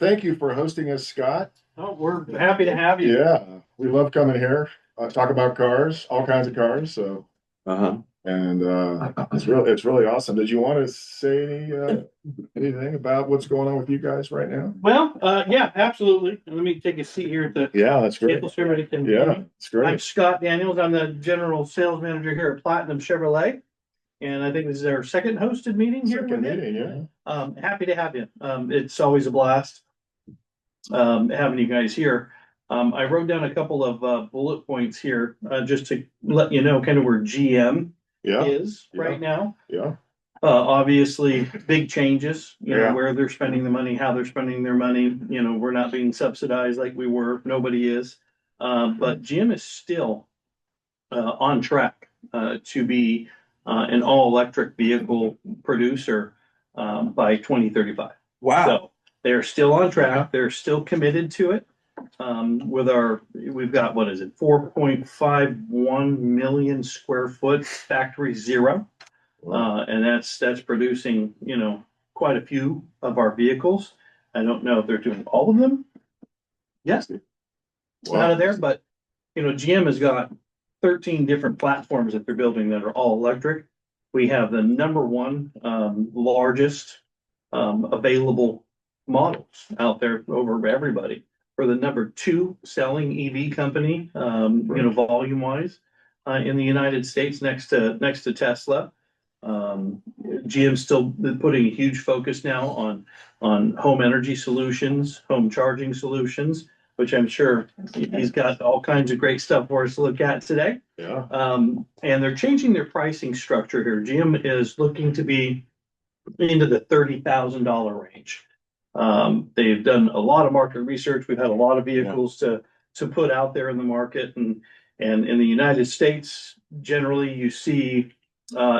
thank you for hosting us, Scott. Oh, we're happy to have you. Yeah, we love coming here, talk about cars, all kinds of cars. So, Uh-huh. and it's really awesome. Did you want to say anything about what's going on with you guys right now? Well, yeah, absolutely. Let me take a seat here at the Yeah, that's great. table so everybody can. Yeah, it's I'm great. Scott Daniels. I'm the general sales manager here at Platinum Chevrolet. And I think this is our second hosted meeting here. Second with meeting, you. yeah. Happy to have you. It's always a blast having you guys here. I wrote down a couple of bullet points here just to let you know kind of where GM Yeah, is yeah. right now. yeah. Obviously, big changes, Yeah. where they're spending the money, how they're spending their money. We're not being subsidized like we were. Nobody is. But GM is still on track to be an all-electric vehicle producer by 2035. Wow. So they're still on track. They're still committed to it. We've got, what is it, 4.51 million square foot factory zero. And that's producing, quite a few of our vehicles. I don't know if they're doing all of them. Yes. Out of there, but GM has got 13 different platforms that they're building that are all electric. We have the number one largest available models out there over everybody. We're the number two selling EV company, volume wise, in the United States, next to Tesla. GM's still putting a huge focus now on home energy solutions, home charging solutions, which I'm sure he's got all kinds of great stuff for us to look at today. Yeah. And they're changing their pricing structure here. GM is looking to be into the $30,000 range. They've done a lot of market research. We've had a lot of vehicles to put out there in the market, and in the United States, generally you see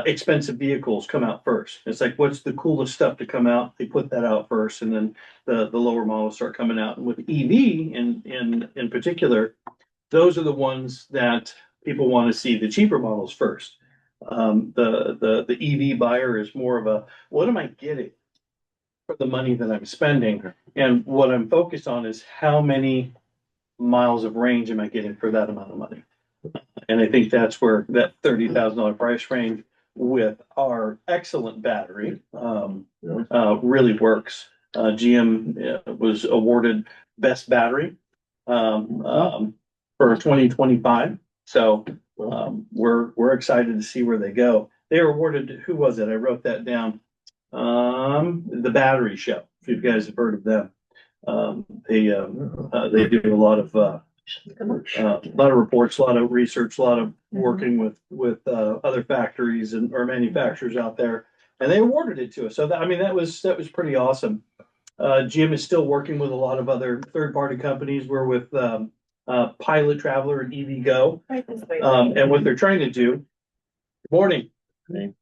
expensive vehicles come out first. It's like, what's the coolest stuff to come out? They put that out first, and then the lower models start coming out. And with EV in particular, those are the ones that people want to see the cheaper models first. The EV buyer is more of a, what am I getting for the money that I'm spending? And what I'm focused on is how many miles of range am I getting for that amount of money? And I think that's where that $30,000 price range with our excellent battery really works. GM was awarded best battery for 2025. So we're excited to see where they go. They were awarded, who was it? I wrote that down. The Battery Show, if you guys have heard of them. They do a lot of reports, a lot of research, a lot of working with other factories or manufacturers out there, and they awarded it to us. So that was pretty awesome. GM is still working with a lot of other third-party companies. We're with Pilot Traveler and EVgo, and what they're trying to do. Good morning.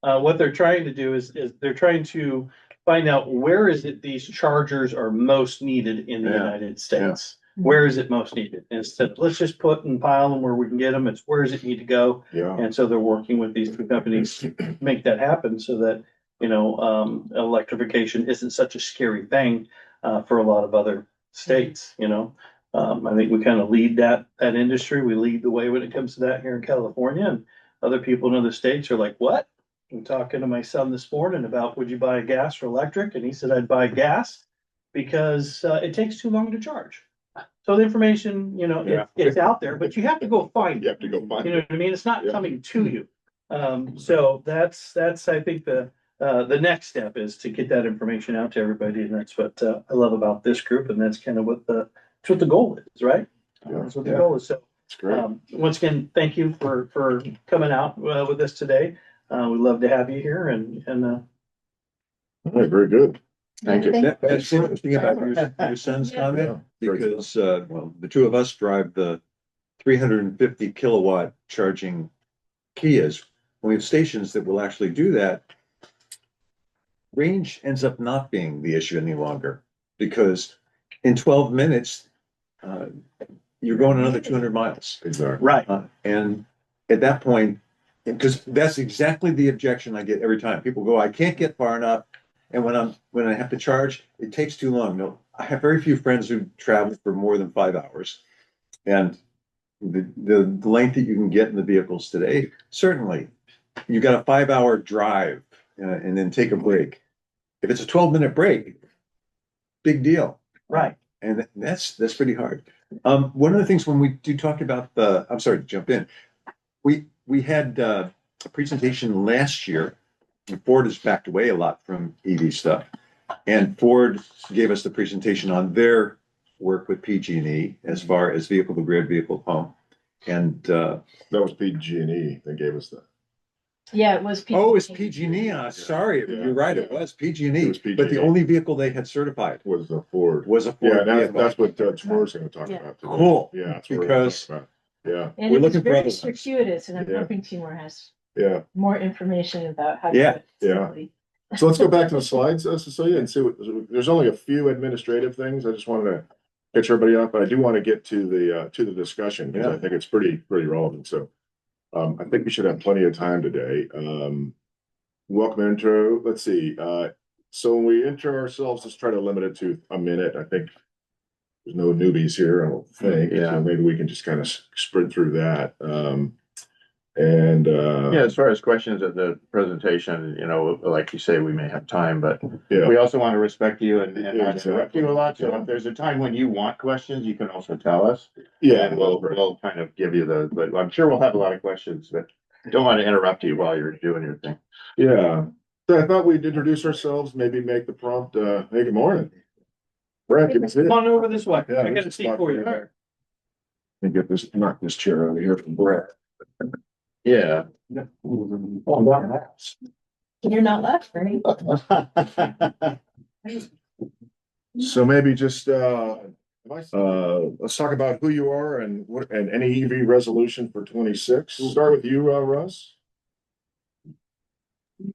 What they're trying to do is they're trying to find out where is it these chargers are most needed in the United States. Where is it most needed? Instead of let's just put and pile them where we can get them, it's where does it need to go? Yeah. And so they're working with these two companies to make that happen so that, electrification isn't such a scary thing for a lot of other states, I think we kind of lead that industry. We lead the way when it comes to that here in California, and other people in other states are like, what? I'm talking to my son this morning about, would you buy gas or electric? And he said, I'd buy gas because it takes too long to charge. So the information, it's out there, but you have to go find it. You have to go find You know it. what I mean? It's not Yeah. coming to you. So that's I think the next step is to get that information out to everybody, and that's what I love about this group, and that's kind of what the goal is, right? Yeah. That's what the goal is. So It's great. once again, thank you for coming out with us today. We'd love to have you here, and All right, very good. Thank you. That's interesting about your son's comment, because, the two of us drive the 350 kilowatt charging Kias. We have stations that will actually do that. Range ends up not being the issue any longer, because in 12 minutes, you're going another 200 miles. Exactly. right. And at that point, because that's exactly the objection I get every time. People go, I can't get far enough. And when I have to charge, it takes too long. No, I have very few friends who travel for more than 5 hours. And the length that you can get in the vehicles today, certainly, you got a 5 hour drive and then take a break. If it's a 12-minute break, big deal. Right. And that's pretty hard. One of the things when we do talk about I'm sorry to jump in. We had a presentation last year. And Ford has backed away a lot from EV stuff. And Ford gave us the presentation on their work with PG&E as far as vehicle to grid, vehicle to home. And That was PG&E that gave us that. Yeah, it was. oh, it's PG&E. Sorry, Yeah. you're right. It was It PG&E. was But the PG&E. only vehicle they had certified Was the Ford. was a Yeah, Ford vehicle. that's what Tomorrow's gonna talk Yeah. about today. Cool. Yeah, that's what we're Because- gonna talk about. Yeah, And We're it was looking for very other things. circuitous, and I'm Yeah. hoping Timor has yeah. more information about how to Yeah. do it. Yeah. simply. So let's go back to the slides, Cecilia, and see what, there's only a few administrative things. I just wanted to catch everybody up, but I do want to get to the discussion because I Yeah. think it's pretty relevant. So I think we should have plenty of time today. Welcome intro. Let's see. So when we intro ourselves, let's try to limit it to a minute. I think there's no newbies here, I don't think. Yeah. So maybe we can just kind of sprint through that. And Yeah, as far as questions at the presentation, you know, like you say, we may have time, but yeah, we also want to respect you and not Exactly. interrupt you a lot. So if there's a time when you want questions, you can also tell us. yeah, And we'll kind of give you but I'm sure we'll have a lot of questions, but don't want to interrupt you while you're doing your thing. yeah. So I thought we'd introduce ourselves, maybe make the prompt, hey, good morning. Brad, can you see it? Come on over this way. Yeah, I got there's a a seat spot for you for you. there. Let me get this, knock this chair out of here from Brad. Yeah. Oh, not You're not left, right? So maybe just, let's talk about who you are and what, and any EV resolution for 26. Start with you, Russ.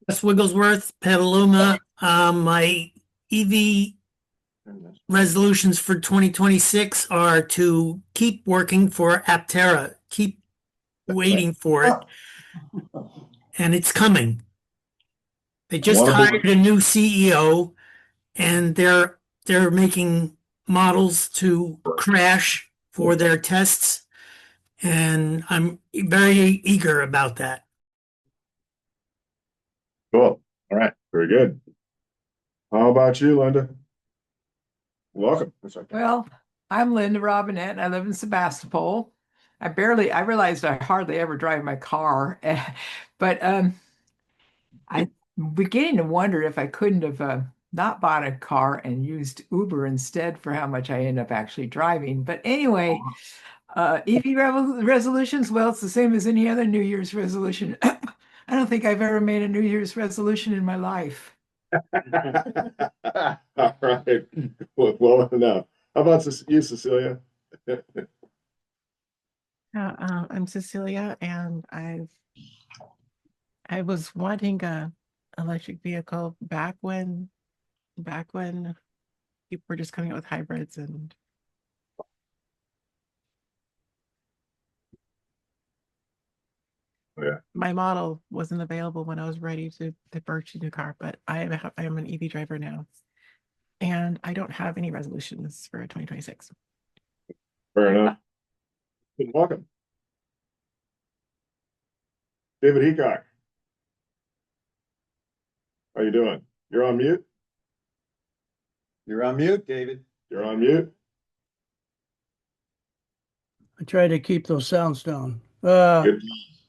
West Wigglesworth, Petaluma. My EV resolutions for 2026 are to keep working for Aptera, keep waiting for it, and it's coming. They just Wonderful. hired a new CEO, and they're making models to crash for their tests, and I'm very eager about that. Cool. All right. Very good. How about you, Linda? Welcome. Well, I'm Linda Robinette, and I live in Sebastopol. I realized I hardly ever drive my car, but I'm beginning to wonder if I couldn't have not bought a car and used Uber instead for how much I end up actually driving. But anyway, EV resolutions, well, it's the same as any other New Year's resolution. I don't think I've ever made a New Year's resolution in my life. All right. Well enough. How about you, Cecilia? I'm Cecilia, and I was wanting a electric vehicle back when people were just coming out with hybrids, and Yeah. my model wasn't available when I was ready to purchase a new car. But I am an EV driver now, and I don't have any resolutions for 2026. Fair enough. Welcome. David Heacock. How you doing? You're on mute? You're on mute, David. You're on mute? I try to keep those sounds down. Good.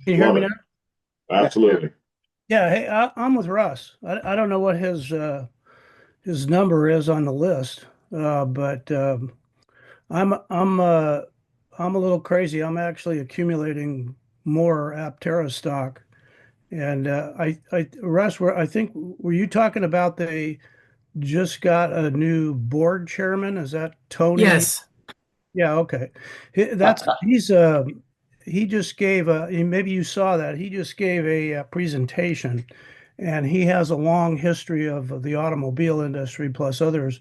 Can you hear Love me it. now? Absolutely. Yeah, hey, I'm with Russ. I don't know what his number is on the list, but I'm a little crazy. I'm actually accumulating more Aptera stock, and Russ, I think were you talking about they just got a new board chairman? Is that Tony? Yes. Yeah, okay. He just gave maybe you saw that. He just gave a presentation, and he has a long history of the automobile industry plus others.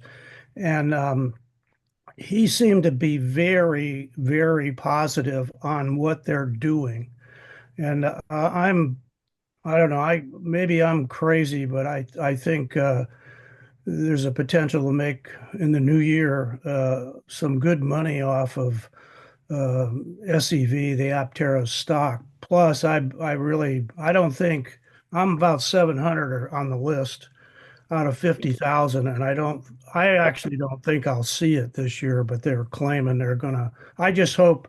And he seemed to be very, very positive on what they're doing. And I don't know, maybe I'm crazy, but I think there's a potential to make in the new year some good money off of SEV, the Aptera stock. Plus, I don't think I'm about 700 on the list out of 50,000, and I actually don't think I'll see it this year, but they're claiming they're gonna. I just hope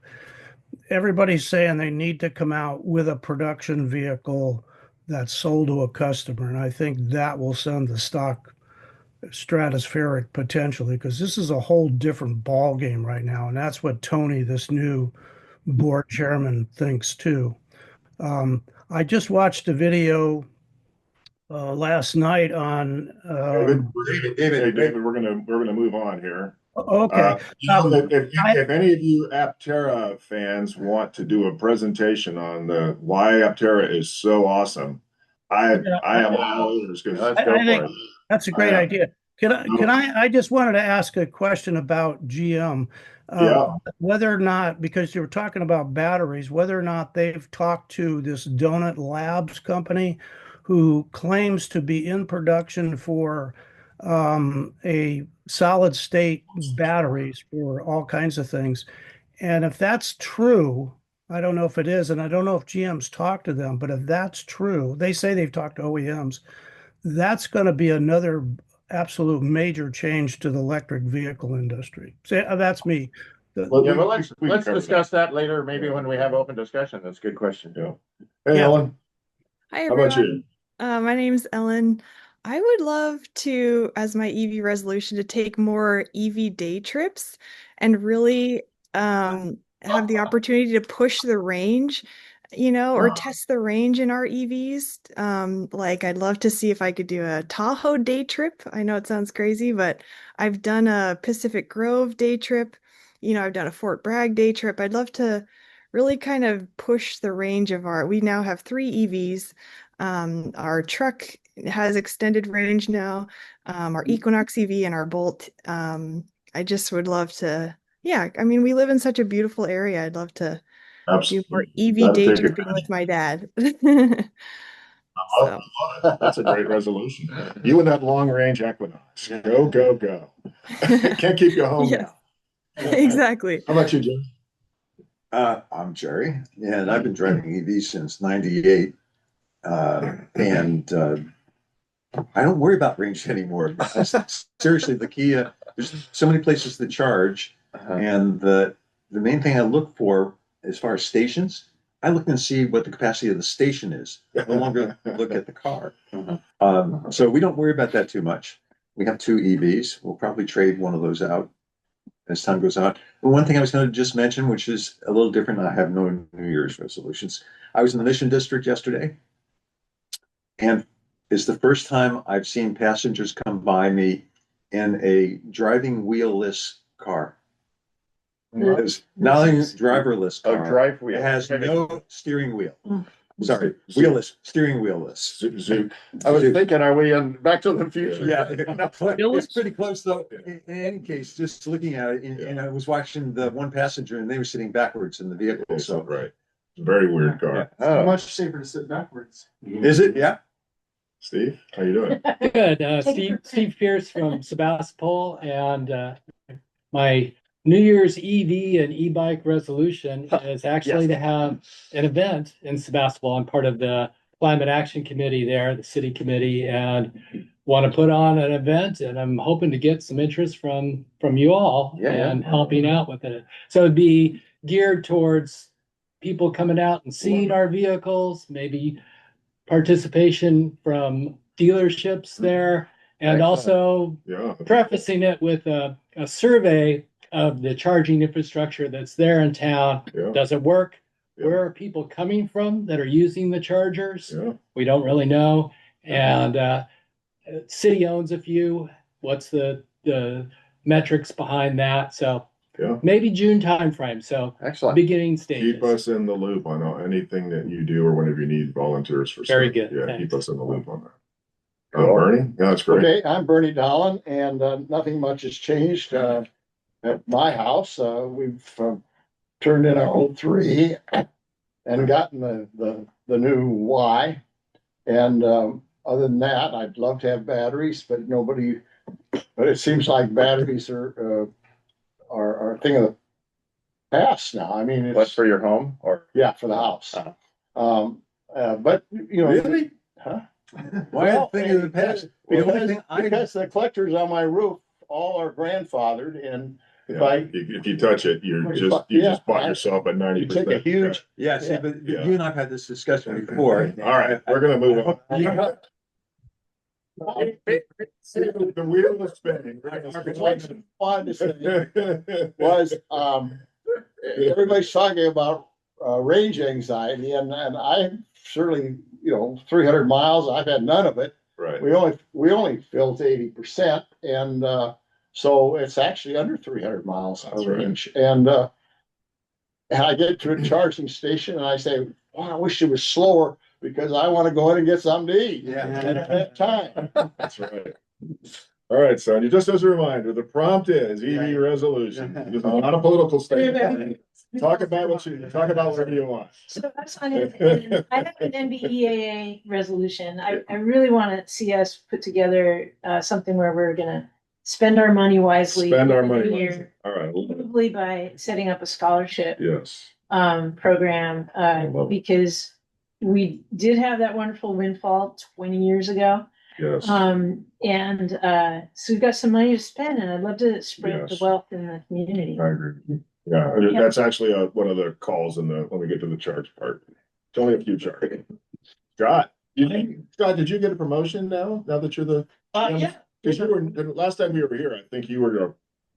everybody's saying they need to come out with a production vehicle that's sold to a customer, and I think that will send the stock stratospheric potentially because this is a whole different ball game right now, and that's what Tony, this new board chairman, thinks too. I just watched a video last night on. Hey, David, we're gonna move on here. Okay. If any of you Aptera fans want to do a presentation on the why Aptera is so awesome, I am all ears because I think that's a great idea. I just wanted to ask a question about GM. Yeah. Whether or not, because you were talking about batteries, whether or not they've talked to this Donut Labs company who claims to be in production for a solid state batteries for all kinds of things. And if that's true, I don't know if it is, and I don't know if GM's talked to them, but if that's true, they say they've talked to OEMs. That's going to be another absolute major change to the electric vehicle industry. So that's me. Well, Yeah, we- but we let's can cover discuss that later, maybe when we have open discussion. That's a good question. Yeah. Hey, Yeah. Ellen, Hi, how about everyone. you? My name's Ellen. I would love to, as my EV resolution, to take more EV day trips and really have the opportunity to push the range, or test the range in our EVs. Like I'd love to see if I could do a Tahoe day trip. I know it sounds crazy, but I've done a Pacific Grove day trip. I've done a Fort Bragg day trip. I'd love to really kind of push the range of we now have 3 EVs. Our truck has extended range now, our Equinox EV and our Bolt. I just would love to, yeah, I mean, we live in such a beautiful area. I'd love to do more Absolutely. EV Gotta day take tripping advantage. with my dad. I So, love it. That's a great resolution. You and that long range Equinox. Go, go, go. Can't keep you home yes, now. exactly. How about you, Jim? I'm Jerry, and I've been driving EV since '98. And I don't worry about range anymore. Seriously, the Kia, there's so many places to charge. And the main thing I look for as far as stations, I look and see what the capacity of the station is. I no longer look at the car. So we don't worry about that too much. We have 2 EVs. We'll probably trade one of those out as time goes on. But one thing I was going to just mention, which is a little different, I have no New Year's resolutions. I was in the Mission District yesterday, and it's the first time I've seen passengers come by me in a driving wheelless car. It's not only a driverless Oh, car, drive wheel. it has no steering wheel. Sorry, wheelless, steering wheelless. Zook. I was thinking, are we in Back to the Future? Yeah, it's pretty close though. In any case, just looking at it, and I was watching the one passenger, and they were sitting backwards in the vehicle. So Right. Very weird car. Oh. Much safer to sit backwards. is it? Yeah. Steve, how you doing? Good. Take it Steve Pierce from Sebastopol, and my New Year's EV and e-bike resolution is actually to have an event in Sebastopol. I'm part of the Climate Action Committee there, the city committee, and want to put on an event, and I'm hoping to get some interest from you all and helping out with it. So it'd be geared towards people coming out and seeing our vehicles, maybe participation from dealerships there, and also Yeah. prefacing it with a survey of the charging infrastructure that's there in town. Yeah. Does it work? Yeah. Where are people coming from that are using the chargers? Yeah. We don't really know. And city owns a few. What's the metrics behind that? So Yeah. maybe June timeframe. So Excellent. beginning stages. Keep us in the loop on anything that you do or whenever you need volunteers for Very stuff. good. Yeah, Thanks. keep us in the loop on that. Cool. Bernie? Yeah, that's great. Okay, I'm Bernie Dolan, and nothing much has changed at my house. We've turned in our 03 and gotten the new Y. And other than that, I'd love to have batteries, but nobody But it seems like batteries are a thing of the past now. I mean, What, it's, for your home or? yeah, for the house. But you know. Really? Huh? Why Well, a thing of the past? The only thing because the collectors on my roof all are grandfathered, and Yeah, By- if you touch it, you Well, just yeah, bought yourself a you 90%. take a huge. Yeah, see, Yeah. but Yeah. you and I've had this discussion before. All right, we're gonna move on. Yeah. The wheel is spinning. What's fun to say was, everybody's talking about range anxiety, and I certainly, 300 miles, I've had none of it. Right. We only filled 80%, and so it's actually under 300 miles That's of right. range. And I get to a charging station and I say, "Wow, I wish it was slower because I want to go in and get something to eat." Yeah. And at that time. That's right. All right, Sonia, just as a reminder, the prompt is EV resolution. This is not a political statement. Talk about whatever you want. So that's on it. And I have an NBEAA resolution. I really want to see us put together something where we're gonna spend our money wisely. Spend our in the money new year, wisely. All right. probably by setting up a scholarship Yes. program, love it. because we did have that wonderful windfall 20 years ago. Yes. So we've got some money to spend, and I'd love to spread the Yes. wealth in the community. I agree. Yeah, that's actually one of the calls when we get to the charge part. It's only a few charge. Scott, did you get a promotion now that you're the? Yeah. Because you were, the last time you were here, I think you were a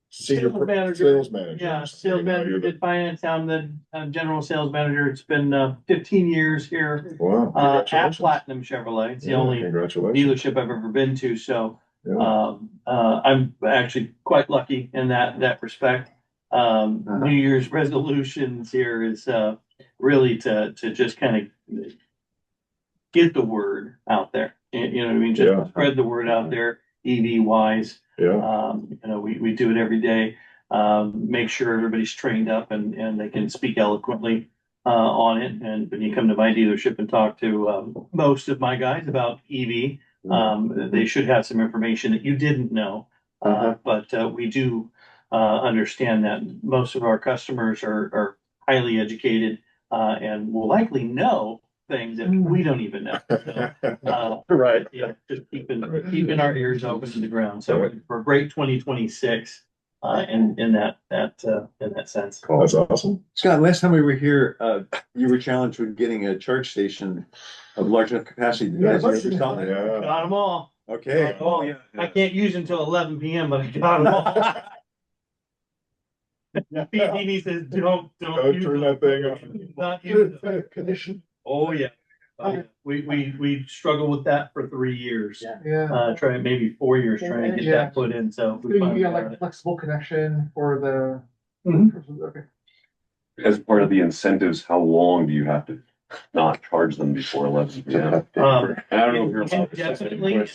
senior Sales manager. sales manager. Yeah, sales manager, did finance, I'm the general sales manager. It's been 15 years here Wow. at Congratulations. Platinum Chevrolet. It's the Yeah, only congratulations. dealership I've ever been to, so Yeah. I'm actually quite lucky in that respect. New Year's resolutions here is really to just kind of get the word out there. You know what I mean? Just Yeah. spread the word out there, EV wise. Yeah. We do it every day. Make sure everybody's trained up and they can speak eloquently on it. And when you come to my dealership and talk to most of my guys about EV, they should have some information that you didn't know. But we do understand that most of our customers are highly educated and will likely know things that we don't even know. So, Right. yeah, just keeping our ears open to the ground. So we're great 2026 in that sense. That's awesome. Scott, last time we were here, you were challenged with getting a charge station of large enough capacity. Yeah. Got them all. Okay. Oh, yeah. I can't use them until 11 p.m., but I got them all. PG&E says, don't use turn them. that thing off. Not use them. Oh, yeah. We struggled with that for 3 years. Trying maybe 4 years trying to get that put in, so. we finally got it. Flexible connection for the. Okay. As part of the incentives, how long do you have to not charge them before 11 p.m.? I don't know if you're allowed to say Indefinitely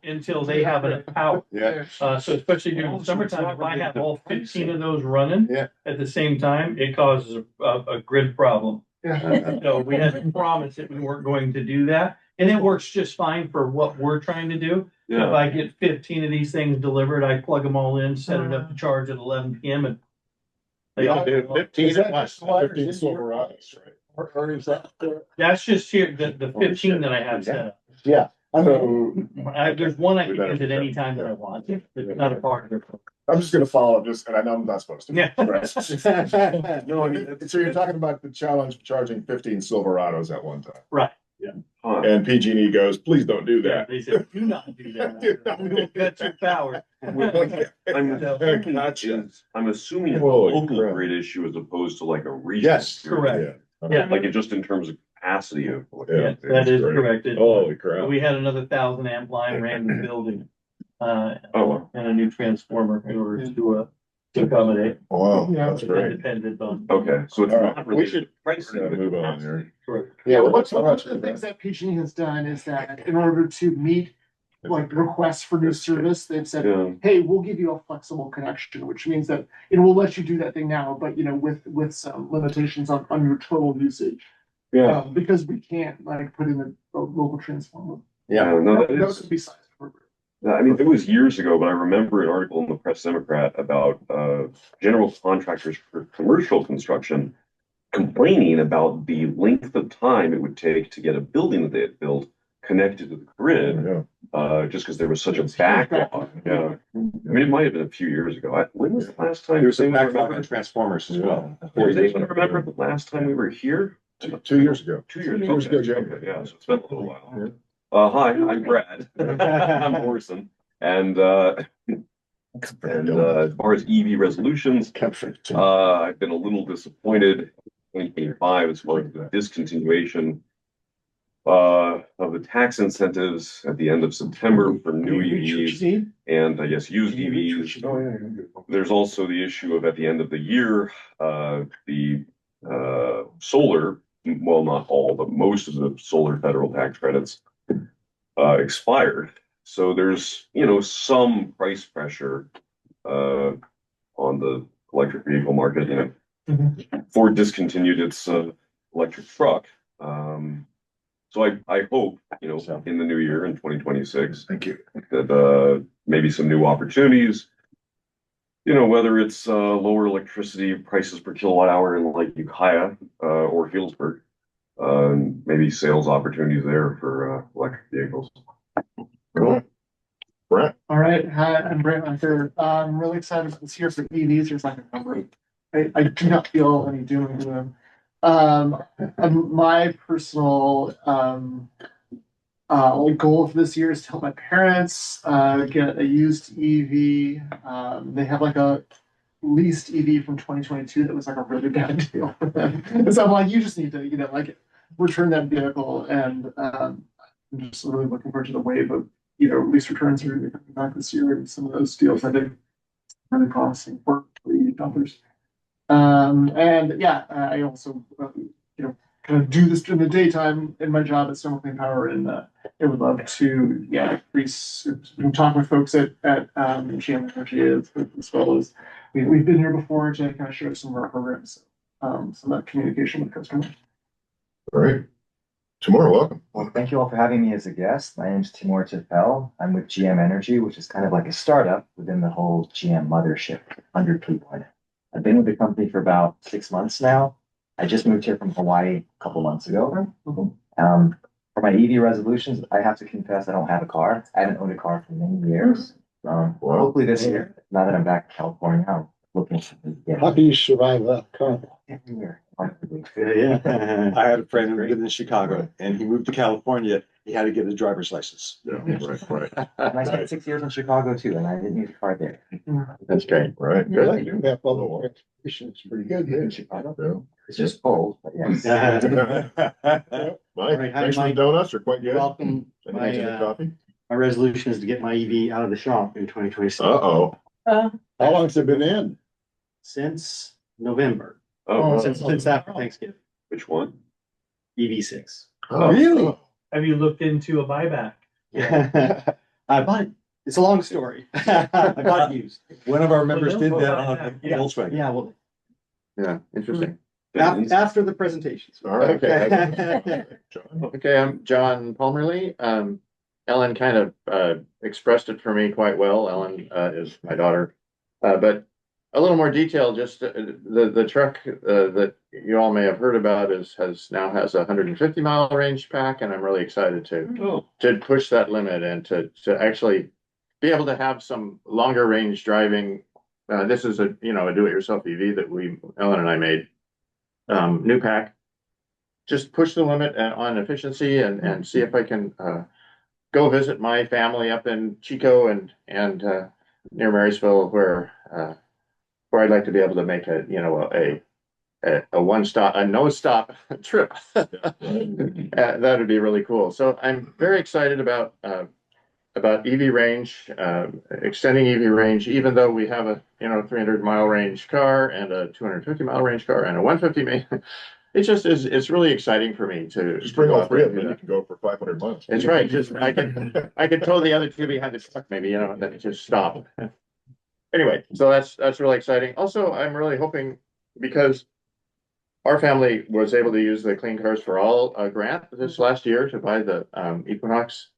until they have enough power. Yeah. So especially during the summertime, if I have all 15 of those running Yeah. at the same time, it causes a grid problem. Yeah. So we had to promise that we weren't going to do that. And it works just fine for what we're trying to do. If Yeah. I get 15 of these things delivered, I plug them all in, set it up to charge at 11 p.m. and they all Yeah, 15 at once. 15 Silverados, right? Or is that? That's just here, the 15 that I have set up. Yeah. So There's one I can use at any time that I want. It's not a part of it. I'm just gonna follow up and I know I'm not supposed to. Yeah. Right. No, so you're talking about the challenge of charging 15 Silverados at one time. Right. Huh. And PG&E goes, please don't do Yeah, that. they said, do not do that. We will cut your power. I'm assuming it's a Holy local crap. grid issue as opposed to like a regional. Yes. grid. Correct. Yeah. Yeah. Like it just in terms of capacity of. Yeah, that is correct. Holy crap. We had another 1,000 amp line ran in the building, and a new transformer in order to accommodate. Wow, Yeah. that's great. Depended on. Okay, so it's All right. not We really should- pricing. We're gonna move on capacity. here. Correct. Yeah, well, One much of the things that PG&E has done is that in order to meet like requests for new service, they've said, Yeah. hey, we'll give you a flexible connection, which means that we'll let you do that thing now, but with some limitations on your total usage. Because we can't like put in a local transformer. Yeah. No, that Those is, could be sized appropriate. I mean, it was years ago, but I remember an article in the Press Democrat about general contractors for commercial construction complaining about the length of time it would take to get a building that they had built connected to the grid, just because there was such a backlog. Yeah, I mean, it might have been a few years ago. When was the last time? There was a backlog on transformers as well. Does anyone remember the last time we were here? 2 years ago. 2 years Two years ago. ago, Jim. Okay, yeah, so it's been a little while. Hi, I'm Brad. I'm Orson. And as far as EV resolutions, I've been a little disappointed. 2025 as far as the discontinuation of the tax incentives at the end of September for new EVs and I guess used EVs. There's also the issue of at the end of the year, the solar, well, not all, but most of the solar federal tax credits expired. So there's, some price pressure on the electric vehicle market. Ford discontinued its electric truck. So I hope, in the new year in 2026, Thank you. that maybe some new opportunities, whether it's lower electricity prices per kilowatt hour in like Ukiah or Healdsburg, maybe sales opportunities there for electric vehicles. Cool. Brett. All right, hi, I'm Brent Hunter. I'm really excited about this year for EVs. There's like a number of, I do not feel any doom and gloom. My personal goal for this year is to help my parents get a used EV. They have like a leased EV from 2022 that was like a really bad deal for them. And so I'm like, you just need to, return that vehicle. And I'm just really looking forward to the wave of, lease returns are going to be coming back this year. And some of those deals I think really promising for EV dumpers. And yeah, I also, kind of do this during the daytime in my job at Stonewall Clean Power, and I would love to, increase, talk with folks at GM Energy as well as we've been here before to kind of show some of our programs, some of that communication with customers. All right. Timur, welcome. Well, thank you all for having me as a guest. My name is Timur Tefel. I'm with GM Energy, which is kind of like a startup within the whole GM mothership, 100 people in it. I've been with the company for about 6 months now. I just moved here from Hawaii a couple months ago. For my EV resolutions, I have to confess I don't have a car. I haven't owned a car for many years. Hopefully this year, now that I'm back in California, I'm looking to get How do you survive that car? everywhere. Yeah. I had a friend who lived in Chicago and he moved to California. He had to get his driver's license. Yeah, right. And I spent 6 years in Chicago too, and I didn't need a car there. That's great. Right. Good. I do have public transportation. It's pretty good there in Chicago. It's just cold, but yes. Mike, Hi, thanks for the Mike. donuts. They're quite good. Welcome. Thanks for the coffee. My resolution is to get my EV out of the shop in 2026. Uh-oh. How long's it been in? Since November, Oh, since after Thanksgiving, which one? EV6. Oh, Really? oh. Have you looked into a buyback? I bought it. It's a long story. I bought it used. One of our members did that Yeah. on Volkswagen. Yeah, well, Yeah, interesting. after the presentations. All right. Okay. John. Okay, I'm John Palmerly. Ellen kind of expressed it for me quite well. Ellen is my daughter. But a little more detail, just the truck that you all may have heard about has now a 150-mile range pack, and I'm really excited to push that limit and to actually be able to have some longer range driving. This is a do-it-yourself EV that Ellen and I made. New pack. Just push the limit on efficiency and see if I can go visit my family up in Chico and near Marysville where I'd like to be able to make a no stop trip. That would be really cool. So I'm very excited about EV range, extending EV range, even though we have a 300-mile range car and a 250-mile range car and a 150. It just is. It's really exciting for me to Just bring all three of them. You can go for 500 miles. That's right. Just I could tow the other two behind the truck, maybe, and then just stop. Anyway, so that's really exciting. Also, I'm really hoping because our family was able to use the Clean Cars for All grant this last year to buy the Equinox.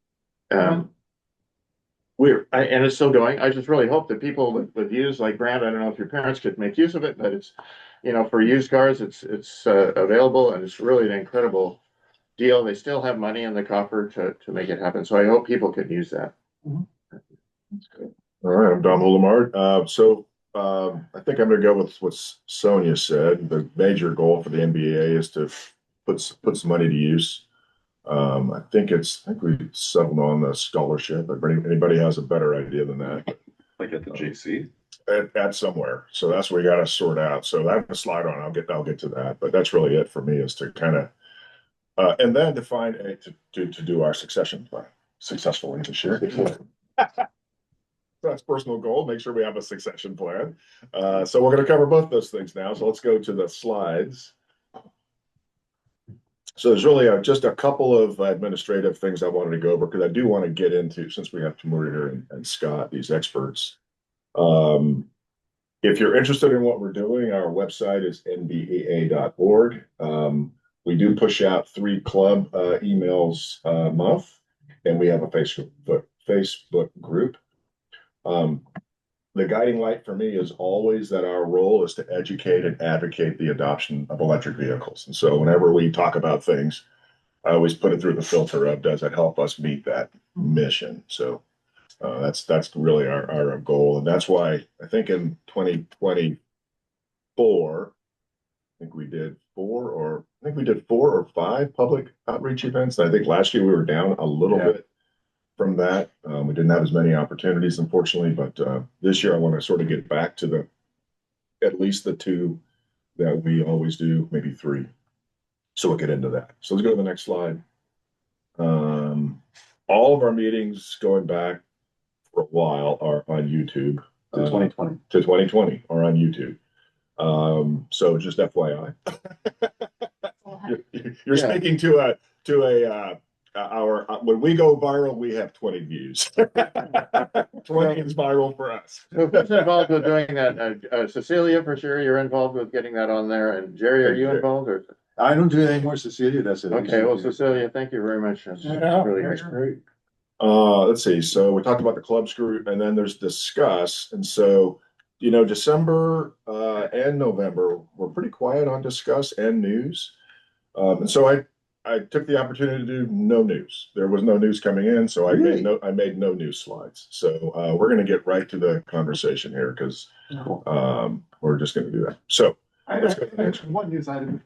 and it's still going. I just really hope that people with use like Brand, I don't know if your parents could make use of it, but it's, for used cars, it's available, and it's really an incredible deal. They still have money in the coffer to make it happen. So I hope people can use that. That's good. All right, I'm Don Holemart. I think I'm going to go with what Sonia said. The major goal for the NBEAA is to put some money to use. I think we settled on the scholarship. If anybody has a better idea than that, Like at the JC? At somewhere. So that's what we got to sort out. So I have a slide on. I'll get to that. But that's really it for me, is to kind of and then to find to do our succession plan successfully this year. That's personal goal. Make sure we have a succession plan. So we're going to cover both those things now. So let's go to the slides. So there's really just a couple of administrative things I wanted to go over, because I do want to get into, since we have Timur here and Scott, these experts. If you're interested in what we're doing, our website is nbea.org. We do push out 3 club emails a month, and we have a Facebook group. The guiding light for me is always that our role is to educate and advocate the adoption of electric vehicles. And so whenever we talk about things, I always put it through the filter of, does it help us meet that mission? So that's really our goal. And that's why I think in 2024, we did 4 or 5 public outreach events. I think last year we were down a little bit from that. We didn't have as many opportunities, unfortunately, but this year I want to sort of get back to at least the 2 that we always do, maybe 3. So we'll get into that. So let's go to the next slide. All of our meetings going back for a while are on YouTube. To 2020. To 2020 are on YouTube. So just FYI. You're speaking to when we go viral, we have 20 views. 20 is viral for us. So who's involved with doing that? Cecilia, for sure, you're involved with getting that on there. And Jerry, are you involved? Or? I don't do it anymore. Cecilia does it. Okay, well, Cecilia, thank you very much. That's really great. Let's see. So we talked about the clubs group, and then there's discuss. And so, December and November were pretty quiet on discuss and news. And so I took the opportunity to do no news. There was no news coming in, so I made no news slides. So we're going to get right to the conversation here, because we're just going to do that. So I have one news item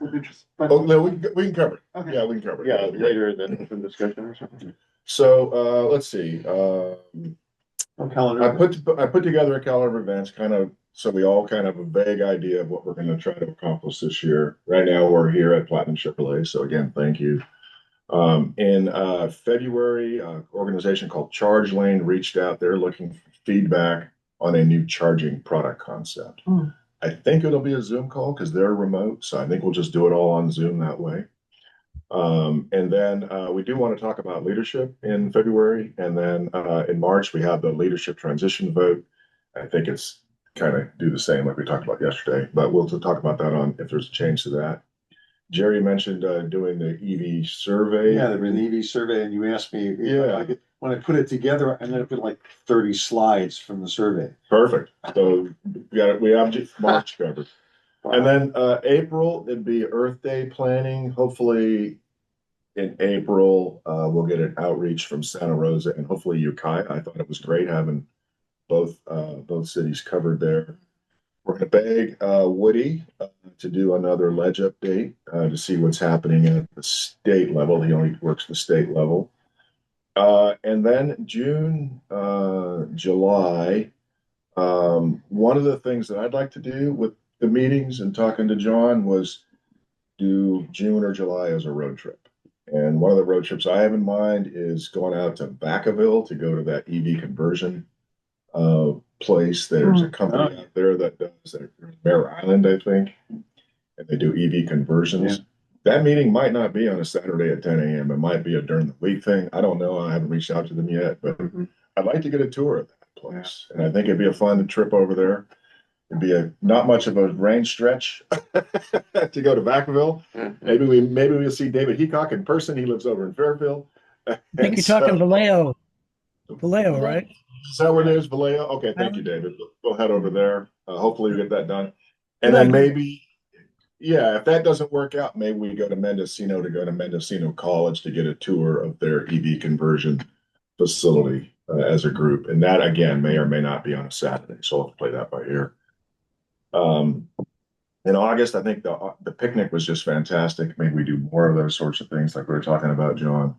of interest. But no, we can cover it. Okay. Yeah, we can cover it. Yeah, later in the discussion or something. So let's see. Calendar. I put together a calendar of events, kind of, so we all kind of have a vague idea of what we're going to try to accomplish this year. Right now, we're here at Platinum Chevrolet, so again, thank you. In February, an organization called Charge Lane reached out. They're looking for feedback on a new charging product concept. I think it'll be a Zoom call because they're remote, so I think we'll just do it all on Zoom that way. And then we do want to talk about leadership in February, and then in March we have the leadership transition vote. I think it's kind of do the same like we talked about yesterday, but we'll talk about that on if there's a change to that. Jerry mentioned doing the EV survey. Yeah, there was an EV survey, and you asked me. Yeah. When I put it together, I ended up with like 30 slides from the survey. Perfect. So we have March covered. Wow. And then April, it'd be Earth Day planning. Hopefully in April, we'll get an outreach from Santa Rosa and hopefully Ukiah. I thought it was great having both cities covered there. We're going to beg Woody to do another ledge update to see what's happening at the state level. He only works the state level. And then June, July, one of the things that I'd like to do with the meetings and talking to John was do June or July as a road trip. And one of the road trips I have in mind is going out to Vacaville to go to that EV conversion place. There's a company out there that does it, Bear Island, I think, and they do EV conversions. Yeah. That meeting might not be on a Saturday at 10 a.m. It might be a during the week thing. I don't know. I haven't reached out to them yet, but I'd like to get a tour of that place. And I think it'd be a fun trip over there. It'd be not much of a range stretch to go to Vacaville. Maybe we'll see David Heacock in person. He lives over in Fairfield. I think you're talking to Leo. Vallejo, right? Is that where it is, Vallejo? Okay, thank you, David. We'll head over there. Hopefully we get that done. And then maybe, yeah, if that doesn't work out, maybe we go to Mendocino College to get a tour of their EV conversion facility as a group. And that again may or may not be on a Saturday. So I'll have to play that by ear. In August, I think the picnic was just fantastic. Maybe we do more of those sorts of things like we were talking about, John.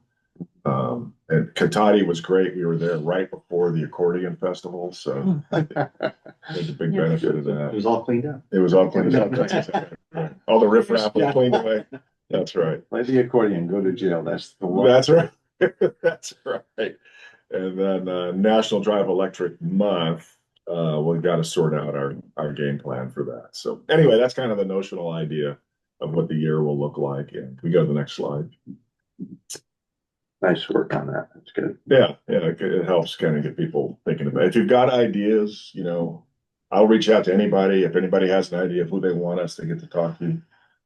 And Katati was great. We were there right before the accordion festival, so there's a big benefit of that. It was all cleaned up. It was all cleaned up. That's exactly right. All the riffraff was cleaned away. That's right. Play the accordion, go to jail. That's the one. That's right. That's right. And then National Drive Electric Month. We've got to sort out our game plan for that. So anyway, that's kind of the notional idea of what the year will look like. And we go to the next slide. Nice work on that. That's good. Yeah, it helps kind of get people thinking about it. If you've got ideas, I'll reach out to anybody. If anybody has an idea of who they want us to get to talk to.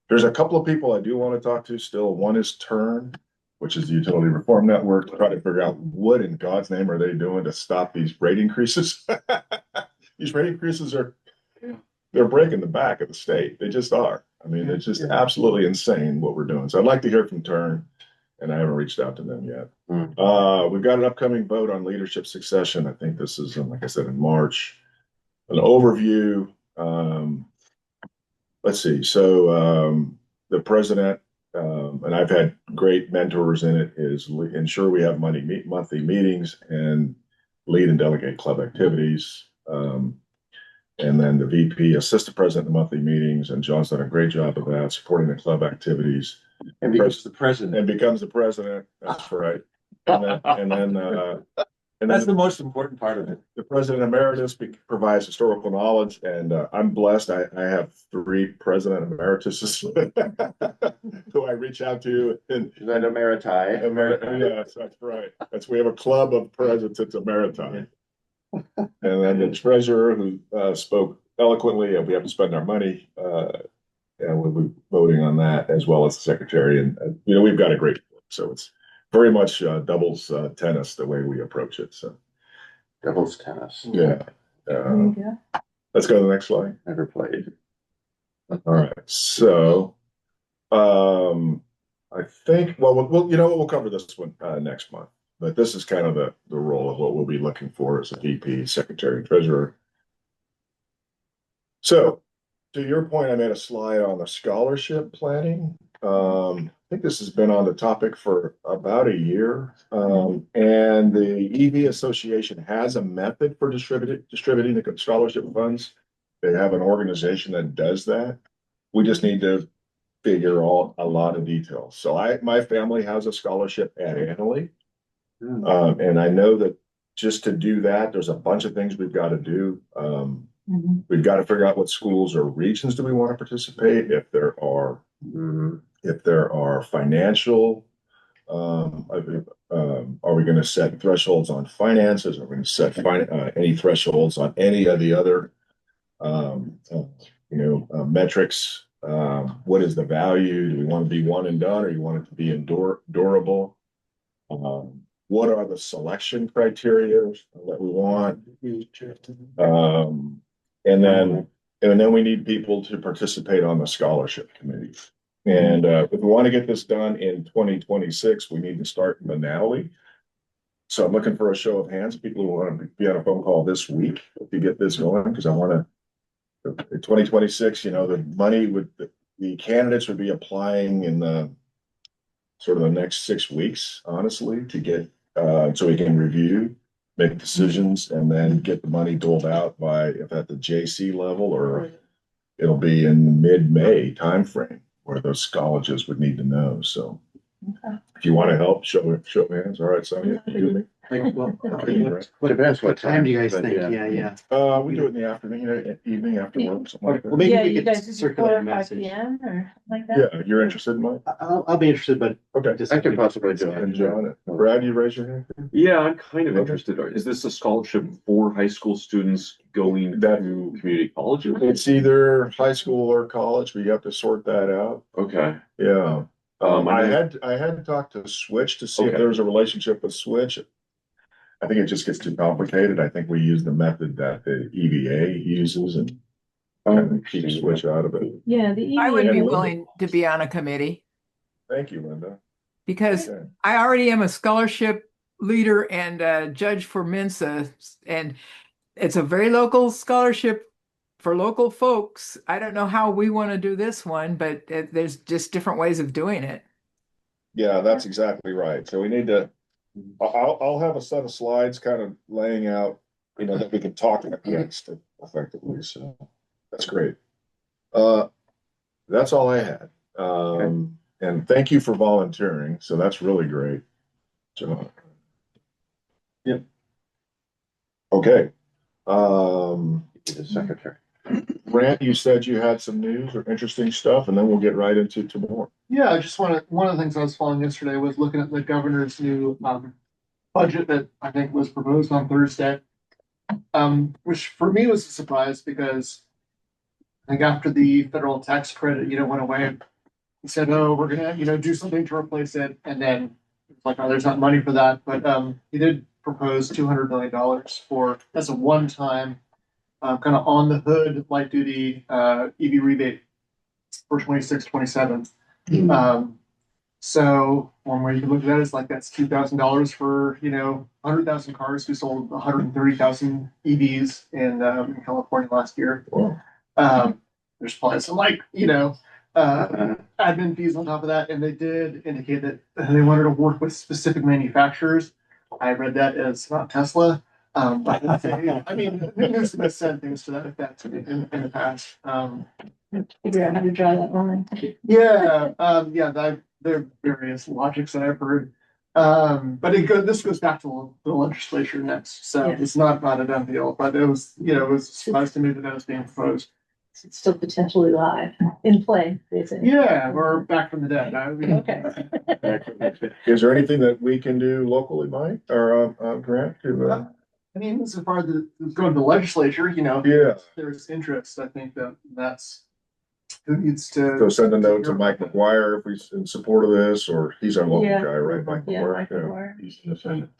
There's a couple of people I do want to talk to still. One is Turn, which is the Utility Reform Network, to try to figure out what in God's name are they doing to stop these rate increases. These rate increases they're breaking the back of the state. They just are. I mean, it's just absolutely insane what we're doing. So I'd like to hear from Turn. And I haven't reached out to them yet. We've got an upcoming vote on leadership succession. I think this is, like I said, in March. An overview. Let's see. So the president, and I've had great mentors in it, is ensure we have monthly meetings and lead and delegate club activities. And then the VP assist the president in the monthly meetings, and John's done a great job of that, supporting the club activities. And becomes the president. And becomes the president. That's right. And then That's the most important part of it. The president emeritus provides historical knowledge, and I'm blessed. I have 3 president emeritus who I reach out to. And then emeriti. Yes, that's right. We have a club of presidents emeriti. And then the treasurer who spoke eloquently, and we have to spend our money. And we'll be voting on that, as well as the secretary. And, we've got a great board. So it's very much doubles tennis the way we approach it. So doubles tennis. Yeah. Let's go to the next slide. Never played. All right. So I think, we'll cover this one next month. But this is kind of the role of what we'll be looking for as a VP, secretary, treasurer. So, to your point, I made a slide on the scholarship planning. I think this has been on the topic for about a year. And the EV Association has a method for distributing the scholarship funds. They have an organization that does that. We just need to figure out a lot of details. So my family has a scholarship at Annalee. And I know that just to do that, there's a bunch of things we've got to do. We've got to figure out what schools or regions do we want to participate. If there are financial, are we going to set thresholds on finances? Are we going to set any thresholds on any of the other, metrics? What is the value? Do we want to be one and done, or you want it to be durable? What are the selection criteria that we want? And then we need people to participate on the scholarship committee. And if we want to get this done in 2026, we need to start in the Natalie. So I'm looking for a show of hands, people who want to be on a phone call this week to get this going, because I want to, 2026, the money the candidates would be applying in the sort of the next 6 weeks, honestly, to get, so we can review, make decisions, and then get the money doled out if at the JC level, or it'll be in the mid-May timeframe where those colleges would need to know. So if you want to help, show hands. All right, Sonia, you do me. Depends what time do you guys think? Yeah. We do it in the afternoon, evening after work, something like that. Well, maybe we you could guys do circulate a 4 or 5 message. PM or like that? Yeah, you're interested in mine? I'll be interested, but Okay. I could possibly do it. And John, Brad, you raise your hand? Yeah, I'm kind of interested. Is this a scholarship for high school students going to community colleges? It's either high school or college. We have to sort that out. Okay. Yeah. I had talked to Switch to see if there was a relationship with Switch. I think it just gets too complicated. I think we use the method that the EVA uses and keep switch out of it. Yeah, the I would be EVA. willing to be on a committee Thank you, Linda. because Okay. I already am a scholarship leader and a judge for Mensa, and it's a very local scholarship for local folks. I don't know how we want to do this one, but there's just different ways of doing it. Yeah, that's exactly right. So we need to, I'll have a set of slides kind of laying out, that we can talk against it effectively. So that's great. That's all I had. And thank you for volunteering. So that's really great. So, Yep. Okay. The secretary. Grant, you said you had some news or interesting stuff, and then we'll get right into more. Yeah, I just one of the things I was following yesterday was looking at the governor's new budget that I think was proposed on Thursday. Which for me was a surprise because I think after the federal tax credit, went away, he said, "Oh, we're gonna, do something to replace it," and then it's like, "Oh, there's not money for that." But he did propose $200 million for as a one-time kind of on the hood light duty EV rebate for 26, 27. So one way you can look at that is like that's $2,000 for 100,000 cars. We sold 130,000 EVs in California last year. There's probably some admin fees on top of that, and they did indicate that they wanted to work with specific manufacturers. I read that as not Tesla. But I mean, Newsom has said things to that effect in the past. Figure out how to draw that line. Yeah, there are various logics that I've heard. But this goes back to the legislature next, so it's not a done deal. But it was a surprise to me that was being proposed. It's still potentially live in play, basically. Yeah, we're back from the dead. Okay. Is there anything that we can do locally, Mike, or Grant? I mean, so far as going to the legislature, there's interest. I think that's who needs to. So send a note to Mike McGuire if he's in support of this, or he's our local guy, right? Mike McGuire. Mike McGuire.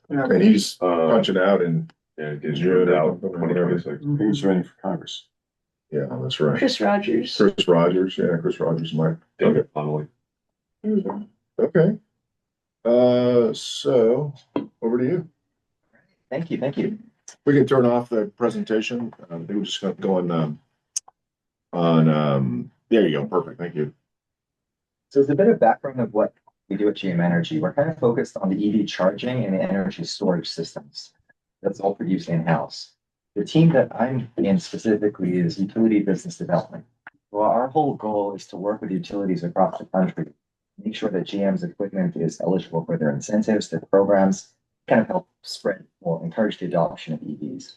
And he's punching out in June out 2026. Who's running for Congress? Yeah, that's right. Chris Rogers. Chris Rogers, Mike. David Connolly. Okay. So over to you. Thank you. We can turn off the presentation. We're just going to go on. There you go. Perfect. Thank you. So as a bit of background of what we do at GM Energy, we're kind of focused on the EV charging and the energy storage systems. That's all produced in-house. The team that I'm in specifically is utility business development. Well, our whole goal is to work with utilities across the country, make sure that GM's equipment is eligible for their incentives, their programs, kind of help spread or encourage the adoption of EVs.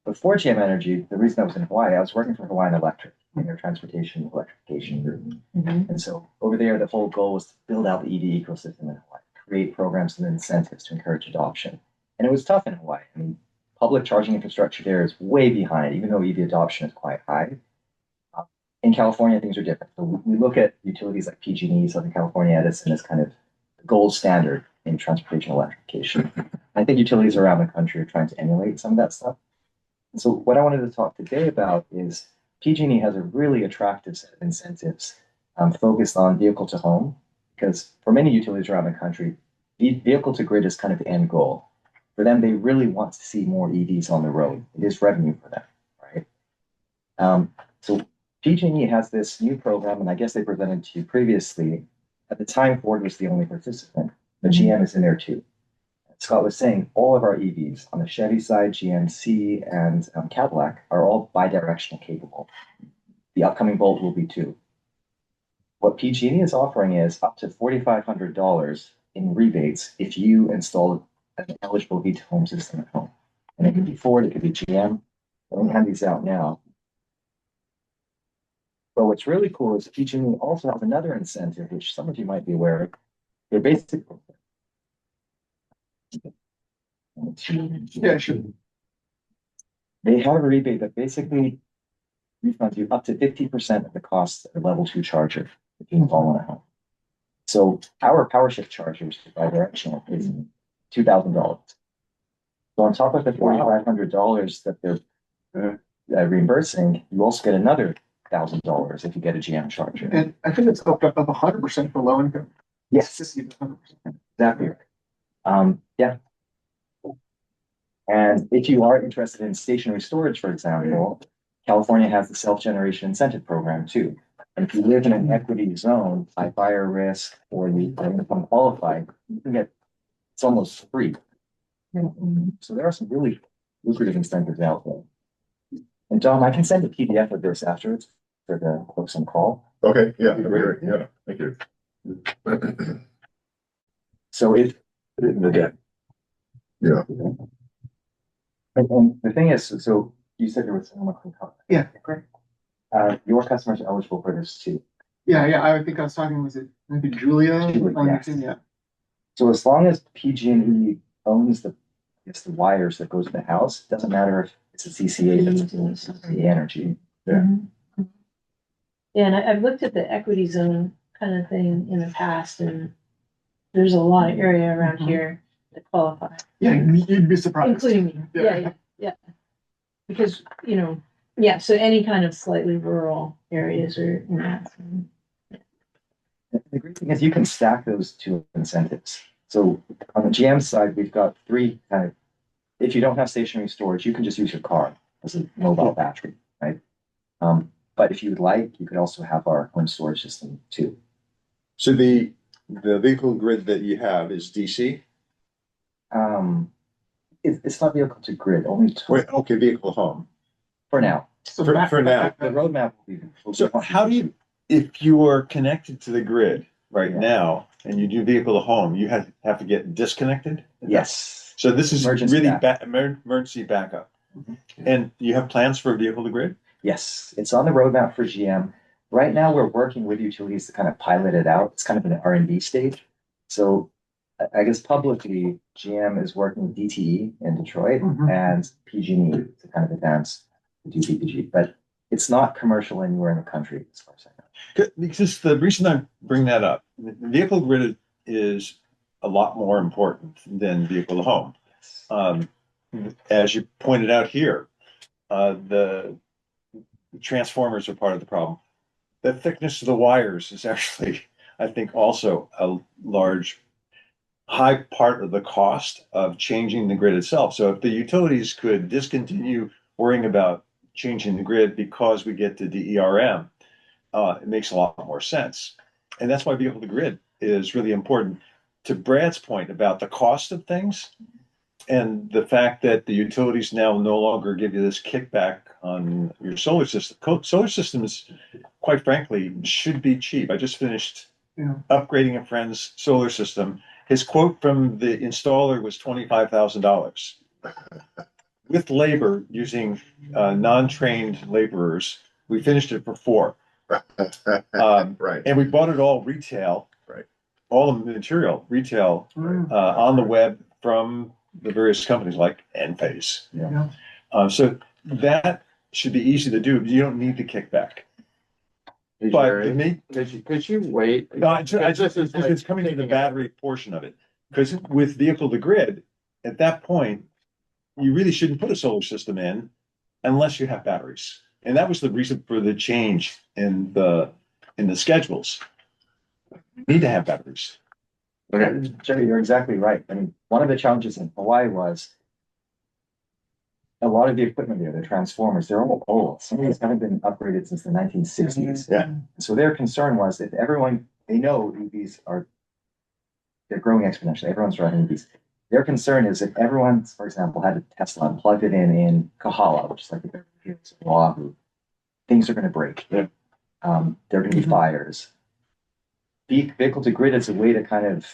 Before GM Energy, the reason I was in Hawaii, I was working for Hawaiian Electric in their transportation electrification group. And so over there, the whole goal was to build out the EV ecosystem in Hawaii, create programs and incentives to encourage adoption. And it was tough in Hawaii. I mean, public charging infrastructure there is way behind, even though EV adoption is quite high. In California, things are different. So we look at utilities like PG&E, Southern California Edison, as kind of the gold standard in transportation electrification. I think utilities around the country are trying to emulate some of that stuff. And so what I wanted to talk today about is PG&E has a really attractive set of incentives focused on vehicle to home, because for many utilities around the country, vehicle to grid is kind of the end goal. For them, they really want to see more EVs on the road. It is revenue for them, right? So PG&E has this new program, and I guess they presented to you previously. At the time, Ford was the only participant, but GM is in there too. Scott was saying all of our EVs on the Chevy side, GMC, and Cadillac are all bi-directional capable. The upcoming Bolt will be too. What PG&E is offering is up to $4,500 in rebates if you install an eligible V2Home system at home. And it could be Ford, it could be GM. I don't have these out now. But what's really cool is PG&E also has another incentive, which some of you might be aware of. Their basic program. Yeah, sure. They have a rebate that basically refunds you up to 50% of the cost of a level 2 charger if you install one at home. So our PowerShift charger, which is bi-directional, is $2,000. So on top of the $4,500 that they're reimbursing, you also get another $1,000 if you get a GM charger. And I think it's up 100% for low income. Yes, 100%. exactly. Yeah. And if you are interested in stationary storage, for example, California has the self-generation incentive program too. And if you live in an equity zone, high fire risk, or you are income qualified, you can get, it's almost free. So there are some really lucrative incentives out there. And Dom, I can send a PDF of this afterwards for the folks on call. Okay, yeah, that'd be great. Yeah, thank you. So if Put it in the deck. Yeah. and the thing is, so you said there was someone who called. Yeah. Great. Your customers are eligible for this too. Yeah, I think I was talking, was it maybe Julia? Yes. Yeah. So as long as PG&E owns the wires that goes to the house, it doesn't matter if it's a CCA, if it's a CCA energy. Yeah. Yeah, and I've looked at the equity zone kind of thing in the past, and there's a lot of area around here that qualify. Yeah, you'd be surprised. Including me. Yeah. Because, so any kind of slightly rural areas are in that. The great thing is you can stack those two incentives. So on the GM side, we've got three kind of, if you don't have stationary storage, you can just use your car as a mobile battery, right? But if you'd like, you could also have our home storage system too. So the vehicle grid that you have is DC? It's not vehicle to grid, only to, Wait, okay, vehicle home. for now. So For now. The roadmap will be. So how do you, if you are connected to the grid right Yeah. now and you do vehicle to home, you have to get disconnected? Yes. So this is Emergency really backup. emergency backup. Mhm. And you have plans for vehicle to grid? Yes, it's on the roadmap for GM. Right now, we're working with utilities to kind of pilot it out. It's kind of in the R&D stage. So I guess publicly, GM is working with DTE in Detroit and PG&E to kind of advance the DPPG, but it's not commercial anywhere in the country as far as I know. Because the reason I bring that up, the vehicle grid is a lot more important than vehicle to home. As you pointed out here, the transformers are part of the problem. The thickness of the wires is actually, I think, also a high part of the cost of changing the grid itself. So if the utilities could discontinue worrying about changing the grid because we get to DERM, it makes a lot more sense. And that's why vehicle to grid is really important. To Brad's point about the cost of things and the fact that the utilities now no longer give you this kickback on your solar system. Solar systems, quite frankly, should be cheap. I just finished upgrading a friend's solar system. His quote from the installer was $25,000. With labor, using non-trained laborers, we finished it for $4. Right. And we bought it all retail. Right. All the material retail on the web from the various companies like Enphase. So that should be easy to do. You don't need the kickback. Hey, But Jerry, could you wait? No, it's coming to the battery portion of it. Because with vehicle to grid, at that point, you really shouldn't put a solar system in unless you have batteries. And that was the reason for the change in the schedules. You need to have batteries. Okay. Jerry, you're exactly right. I mean, one of the challenges in Hawaii was a lot of the equipment there, the transformers, they're all old. Some of these haven't been upgraded since the 1960s. Yeah. So their concern was if everyone, they know EVs they're growing exponentially. Everyone's driving EVs. Their concern is if everyone, for example, had a Tesla and plugged it in Kahala, which is like the Beverly Hills of Oahu, things are going to break. Yeah. There are going to be fires. Vehicle to grid is a way to kind of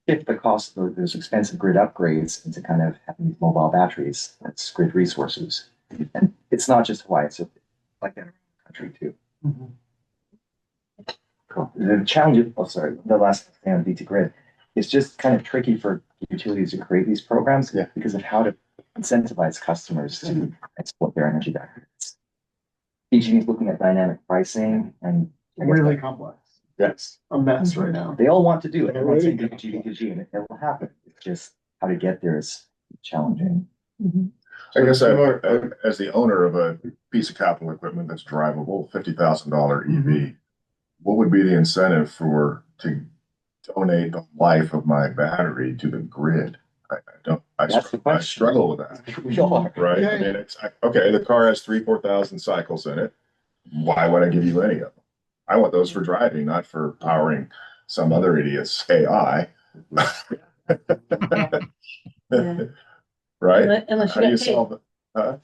shift the cost of those expensive grid upgrades into kind of having these mobile batteries. That's grid resources. And it's not just Hawaii, it's like that around the country too. Cool. The challenge, the last thing on V2 grid, is just kind of tricky for utilities to create these programs because of how to incentivize customers to export their energy batteries. PG is looking at dynamic pricing and Really complex. Yes. A mess right now. They all want to do it. Everyone's saying VPG, and it will happen. It's just how to get there is challenging. I guess So as the owner of a piece of capital equipment that's drivable, $50,000 EV, what would be the incentive to donate the life of my battery to the grid? I struggle with that. We are. Right? I mean, okay, the car has 4,000 cycles in it. Why would I give you any of them? I want those for driving, not for powering some other idiot's AI. Yeah. Right? Unless How you do you got paid. solve it?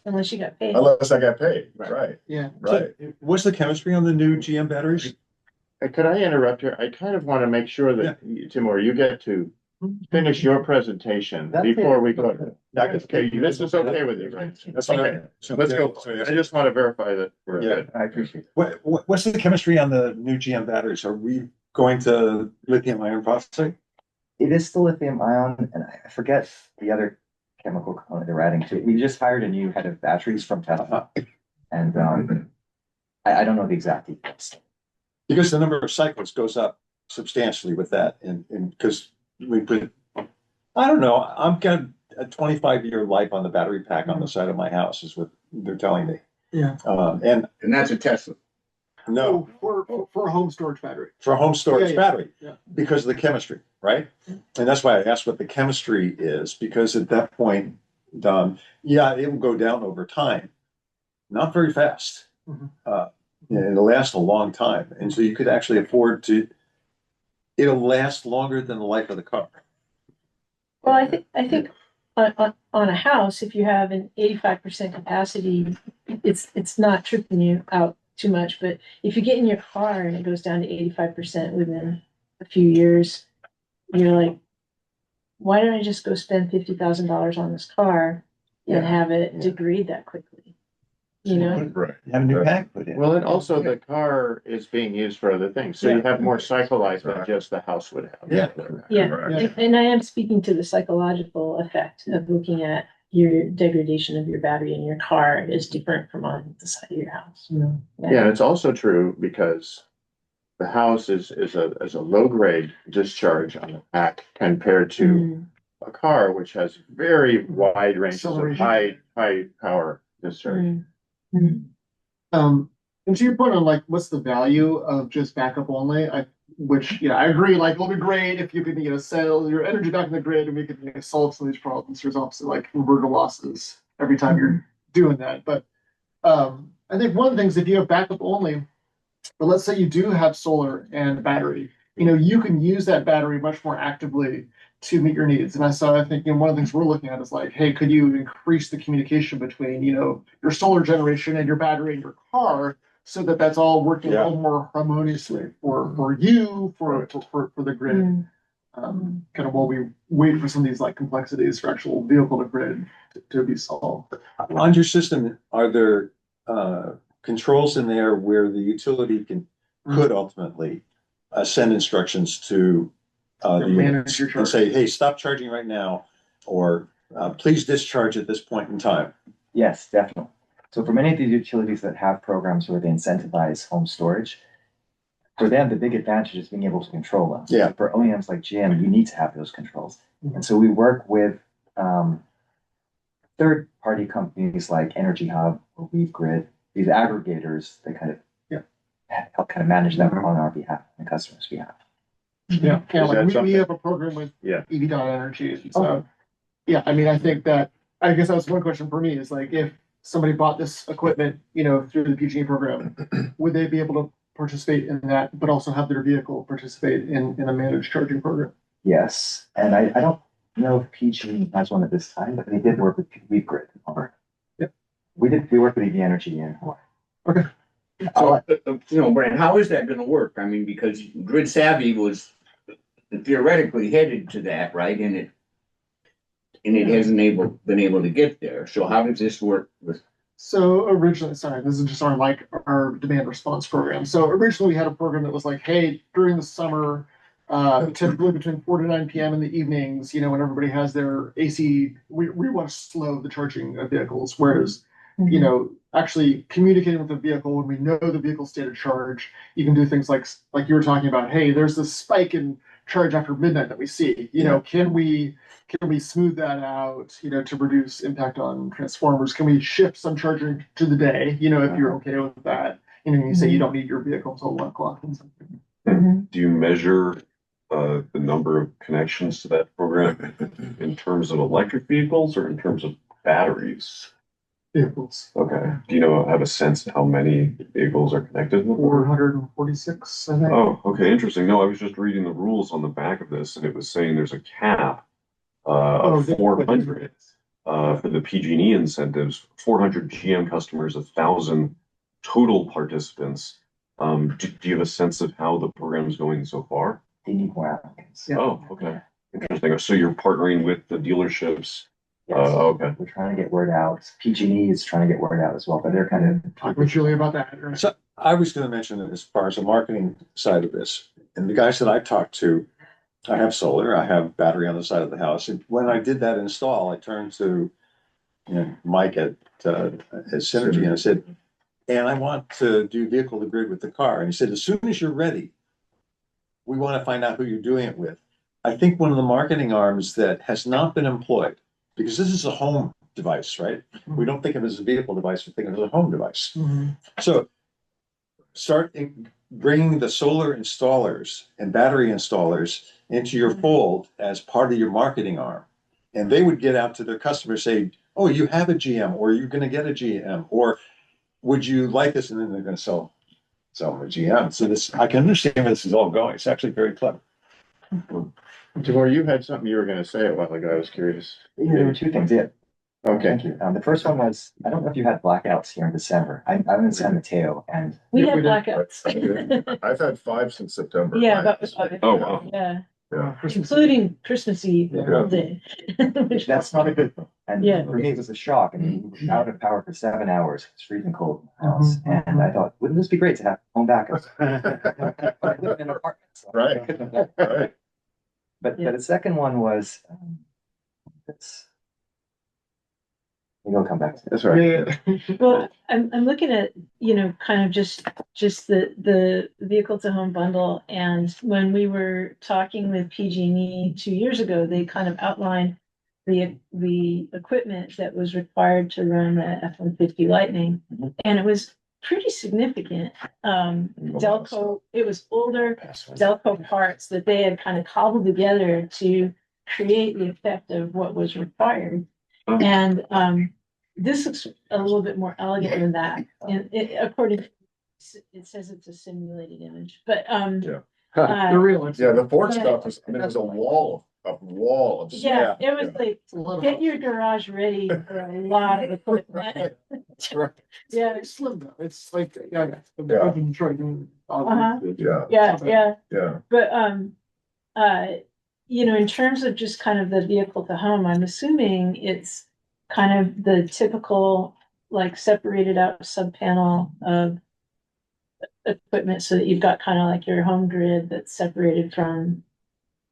Unless you got paid. Unless I got paid, right? Yeah. Right. What's the chemistry on the new GM batteries? Could I interrupt here? I kind of want to make sure that, Timur, you get to finish your presentation before we go. Okay, this is okay with you, right? That's Okay, so let's go. I just want to verify that we're good. I appreciate it. What's the chemistry on the new GM batteries? Are we going to lithium iron phosphate? It is still lithium ion, and I forget the other chemical component they're adding to it. We just hired a new head of batteries from Tesla, and I don't know the exact details. Because the number of cycles goes up substantially with that, and because we put, I don't know, I've got a 25-year life on the battery pack on the side of my house, is what they're telling me. Yeah. And that's a Tesla. No, for a home storage battery. for a home storage battery, Yeah. because of the chemistry, right? And that's why I asked what the chemistry is, because at that point, yeah, it will go down over time, not very fast. It'll last a long time, and so you could actually afford to. It'll last longer than the life of the car. Well, I think on a house, if you have an 85% capacity, it's not tripping you out too much. But if you get in your car and it goes down to 85% within a few years, you're like, why don't I just go spend $50,000 on this car and have it degrade that quickly? You know? Right. Have a new pack put in. Well, and also the car is being used for other things, so you have more cycle life than just the house would have. Yeah, and I am speaking to the psychological effect of looking at your degradation of your battery in your car is different from on the side of your house. Yeah, it's also true because the house is a low grade discharge on the pack compared to a car, which has very wide ranges of high power discharge. And to your point on like, what's the value of just backup only? Which, I agree, like, it'll be great if you can, sell your energy back in the grid and we can solve some of these problems. There's obviously like reverter losses every time you're doing that. But I think one of the things, if you have backup only, but let's say you do have solar and battery, you can use that battery much more actively to meet your needs. And I think one of the things we're looking at is like, hey, could you increase the communication between, your solar generation and your battery in your car so that that's all working a little more harmoniously for you, for the grid. Kind of while we wait for some of these like complexities for actual vehicle to grid to be solved. On your system, are there controls in there where the utility could ultimately send instructions to the units and say, hey, stop charging right now, or please discharge at this point in time? Yes, definitely. So for many of these utilities that have programs where they incentivize home storage, for them, the big advantage is being able to control them. Yeah. For OEMs like GM, you need to have those controls. And so we work with third-party companies like Energy Hub or WeaveGrid, these aggregators that kind of help kind of manage them on our behalf and the customer's behalf. Yeah, like we have a program with EV.Energy. So I think that, I guess that was one question for me is like, if somebody bought this equipment, through the PG&E program, would they be able to participate in that, but also have their vehicle participate in a managed charging program? Yes, and I don't know if PG has one at this time, but they did work with WeaveGrid. We work with EV Energy in Hawaii. Okay. So, Brad, how is that going to work? I mean, because Grid Savvy was theoretically headed to that, right? And it hasn't been able to get there. So how does this work with? So originally, sorry, this is just our demand response program. So originally we had a program that was like, hey, during the summer, typically between 4 to 9 p.m. in the evenings, when everybody has their AC, we want to slow the charging of vehicles. Whereas, actually communicating with the vehicle when we know the vehicle's state of charge, you can do things like you were talking about, hey, there's this spike in charge after midnight that we see. Can we smooth that out, to reduce impact on transformers? Can we shift some charging to the day, if you're okay with that? You say you don't need your vehicle until 1 o'clock and something. Do you measure the number of connections to that program in terms of electric vehicles or in terms of batteries? Vehicles. Okay. Do you have a sense of how many vehicles are connected? 446, I think. Oh, okay, interesting. No, I was just reading the rules on the back of this, and it was saying there's a cap of 400 for the PG&E incentives, 400 GM customers, 1,000 total participants. Do you have a sense of how the program is going so far? They need more applicants. Oh, okay. Interesting. So you're partnering with the dealerships. Yes. Okay. We're trying to get word out. PG&E is trying to get word out as well, but they're kind of talk with Julie about that. Right? So I was going to mention that as far as the marketing side of this, and the guys that I talked to, I have solar, I have battery on the side of the house. And when I did that install, I turned to Mike at Synergy and I said, and I want to do vehicle to grid with the car. And he said, as soon as you're ready, we want to find out who you're doing it with. I think one of the marketing arms that has not been employed, because this is a home device, right? We don't think of it as a vehicle device, we think of it as a home device. So start bringing the solar installers and battery installers into your fold as part of your marketing arm. And they would get out to their customers, say, oh, you have a GM, or you're going to get a GM, or would you like this? And then they're going to sell them a GM. So this, I can understand where this is all going. It's actually very clever. Timur, you had something you were going to say a while ago. I was curious. There were two things. Yeah. Okay. Thank you. The first one was, I don't know if you had blackouts here in December. I'm in San Mateo and We have blackouts. I've had 5 since September. Yeah, but Oh, wow. yeah, Yeah. including Christmas Eve, the whole day. that's not a good thing. And Yeah. for me, it was a shock. I mean, we were out of power for 7 hours. It's freezing cold in the house. And I thought, wouldn't this be great to have home backup? But I live in an apartment. So. Right. Right. But the second one was, we'll come back to that. That's right. Well, I'm looking at, kind of just the vehicle to home bundle. And when we were talking with PG&E 2 years ago, they kind of outlined the equipment that was required to run the F-150 Lightning. And it was pretty significant. Delco, it was older Delco parts that they had kind of cobbled together to create the effect of what was required. And this looks a little bit more elegant than that. And according to it says it's a simulated image, but Yeah. The real Yeah, the Ford Yeah. stuff is, there's a wall of yeah, stuff. it was like, get your garage ready for a lot of equipment. Yeah. It's slim though. It's like, Yeah. Uh-huh. Yeah. Yeah. But, in terms of just kind of the vehicle to home, I'm assuming it's kind of the typical, like separated out sub panel of equipment so that you've got kind of like your home grid that's separated from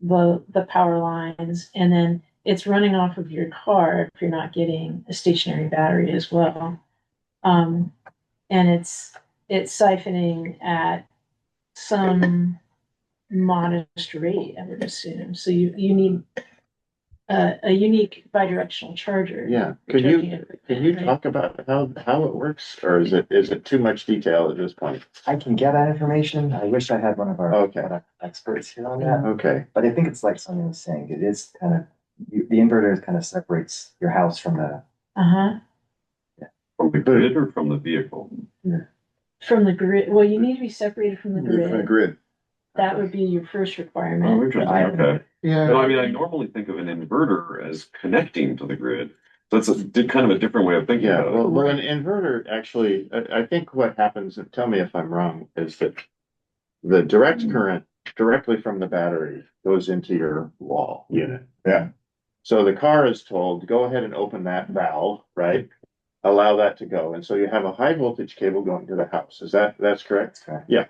the power lines, and then it's running off of your car if you're not getting a stationary battery as well. And it's siphoning at some modest rate, I would assume. So you need a unique bi-directional charger. Yeah. for Can charging you it, right? talk about how it works, or is it too much detail at this point? I can get that information. I wish I had one of our product experts here on that. Okay. But I think it's like Sonia was saying, it is kind of, the inverter kind of separates your house from the. Uh-huh. From the grid or from the vehicle? From the grid. Well, you need to be separated from the From the grid. grid. That would be your first Oh, requirement. interesting. Okay. Yeah. No, I mean, I normally think of an inverter as connecting to the grid. So it's kind of a different way of thinking Yeah, about it. well, an inverter actually, I think what happens, and tell me if I'm wrong, is that the direct current directly from the battery goes into your wall unit. Yeah. So the car is told to go ahead and open that valve, right? Allow that to go. And so you have a high voltage cable going to the house. That's correct? Correct. Yeah.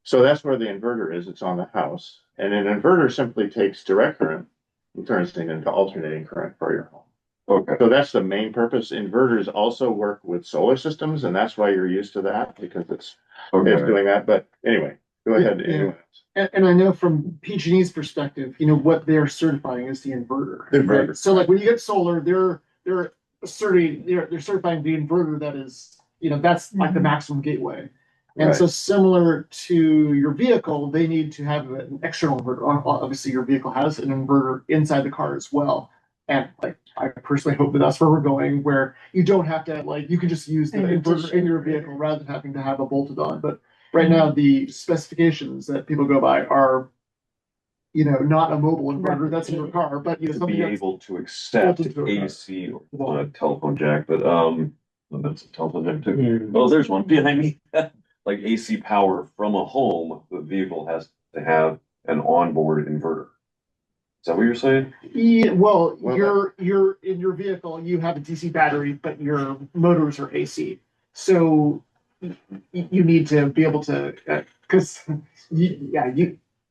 So that's where the inverter is. It's on the house. And an inverter simply takes direct current and turns things into alternating current for your home. Okay. So that's the main purpose. Inverters also work with solar systems, and that's why you're used to that, because it's doing that. But anyway, Go ahead. Yeah. Anyone else? And I know from PG&E's perspective, what they're certifying is the inverter. The inverter. Right? So like when you get solar, they're certifying the inverter that is, that's like the maximum gateway. And so similar to your vehicle, they need to have an external inverter. Obviously, your vehicle has an inverter inside the car as well. And like, I personally hope that that's where we're going, where you don't have to you can just use the inverter in your vehicle rather than having to have it bolted on. But right now, the specifications that people go by are, not a mobile inverter that's in your car, but To something be that's able to accept bolted to a car. AC or a telephone jack, but well, that's a telephone jack too. Oh, there's one behind me. Like AC power from a home, the vehicle has to have an onboard inverter. Is that what you're saying? Yeah, well, you're in your vehicle, you have a DC battery, but your motors are AC. So you need to be able to, because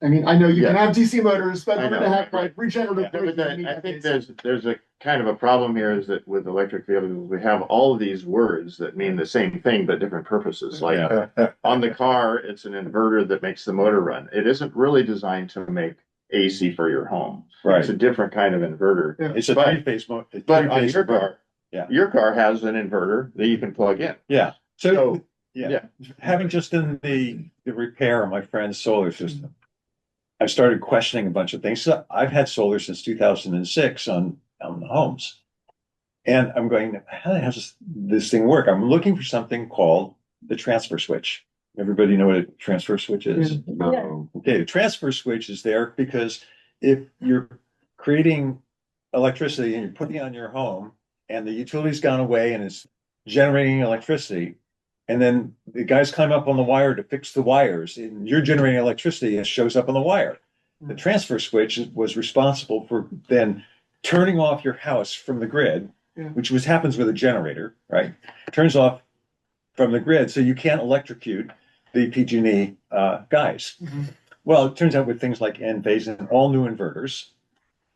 I mean, I know you can have DC motors, but I I'm know, gonna have right. regenerative. But braking, you need I that think AC. there's a kind of a problem here is that with electric vehicles, we have all of these words that mean the same thing, but different purposes. Like on the car, it's an inverter that makes the motor run. It isn't really designed to make AC for your home. Right. It's a different kind of inverter. Yeah. It's a But- three-phase But on your car, Yeah. your car has an inverter that you can plug in. Yeah. So, Yeah. Having just done the repair of my friend's solar system, I started questioning a bunch of things. So I've had solar since 2006 on the homes. And I'm going, how the hell does this thing work? I'm looking for something called the transfer switch. Everybody know what a transfer switch is? No. Okay, the transfer switch is there because if you're creating electricity and you're putting it on your home and the utility's gone away and it's generating electricity, and then the guys climb up on the wire to fix the wires, and you're generating electricity and it shows up on the wire. The transfer switch was responsible for then turning off your house from the grid, which happens with a generator, right? Turns off from the grid, so you can't electrocute the PG&E guys. Well, it turns out with things like Enphase and all new inverters,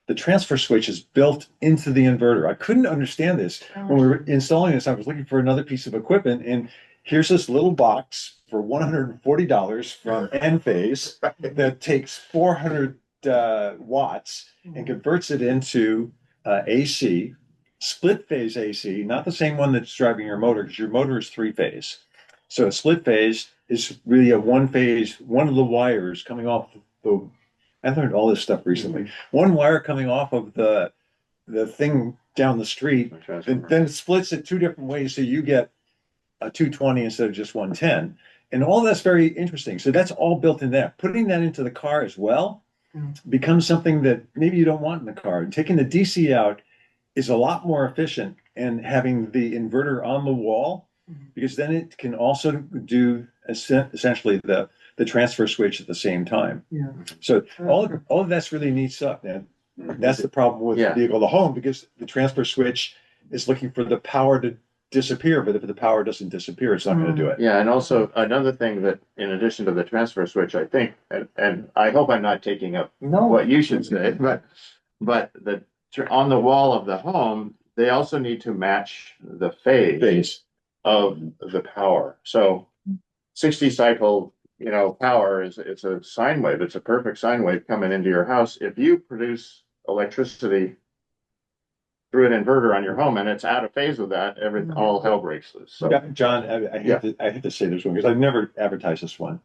the transfer switch is built into the inverter. I couldn't understand this. When we were installing this, I was looking for another piece of equipment, and here's this little box for $140 from Enphase that takes 400 watts and converts it into AC, split phase AC, not the same one that's driving your motor, because your motor is three-phase. So a split phase is really a one phase, one of the wires coming off the, I learned all this stuff recently. One wire coming off of the thing down the street, then it splits it two different ways. So you get a 220 instead of just 110. And all that's very interesting. So that's all built in there. Putting that into the car as well becomes something that maybe you don't want in the car. And taking the DC out is a lot more efficient, and having the inverter on the wall, because then it can also do essentially the transfer switch at the same time. Yeah. So all of that's really neat stuff, man. That's the problem with the vehicle to home, because the transfer switch is looking for the power to disappear, but if the power doesn't disappear, it's not going to do it. Yeah, and also another thing that, in addition to the transfer switch, I think, and I hope I'm not taking up what you should say, but on the wall of the home, they also need to match the phase of the power. So 60 cycle, power it's a sine wave. It's a perfect sine wave coming into your house. If you produce electricity through an inverter on your home and it's out of phase with that, all hell breaks loose. So John, I hate to say this one because I've never advertised this one.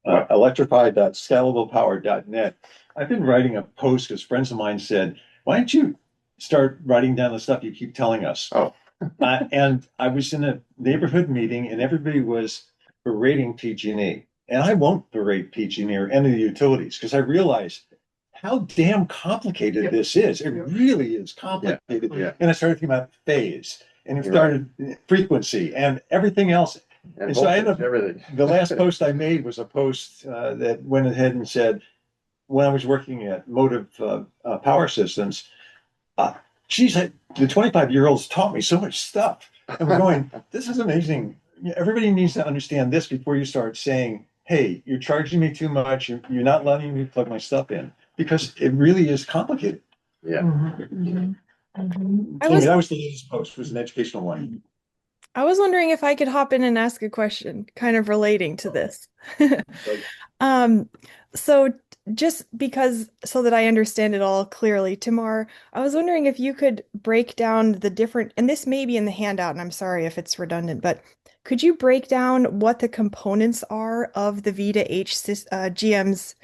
Electrify.scalablepower.net. I've been writing a post because friends of mine said, why don't you start writing down the stuff you keep telling us? And I was in a neighborhood meeting and everybody was berating PG&E. And I won't berate PG&E or any of the utilities because I realized how damn complicated this is. It really is complicated. And I started thinking about phase, and it started frequency and everything else. And so I ended up, the last post I made was a post that went ahead and said, when I was working at Motive Power Systems, geez, the 25-year-olds taught me so much stuff. And we're going, this is amazing. Everybody needs to understand this before you start saying, hey, you're charging me too much. You're not letting me plug my stuff in, because it really is complicated. Yeah. That was the latest post, was an educational one. I was wondering if I could hop in and ask a question kind of relating to this. Um, so just because so that I understand it all clearly, Tamar, I was wondering if you could break down the different, and this may be in the handout, and I'm sorry if it's redundant, but could you break down what the components are of the V to H GM's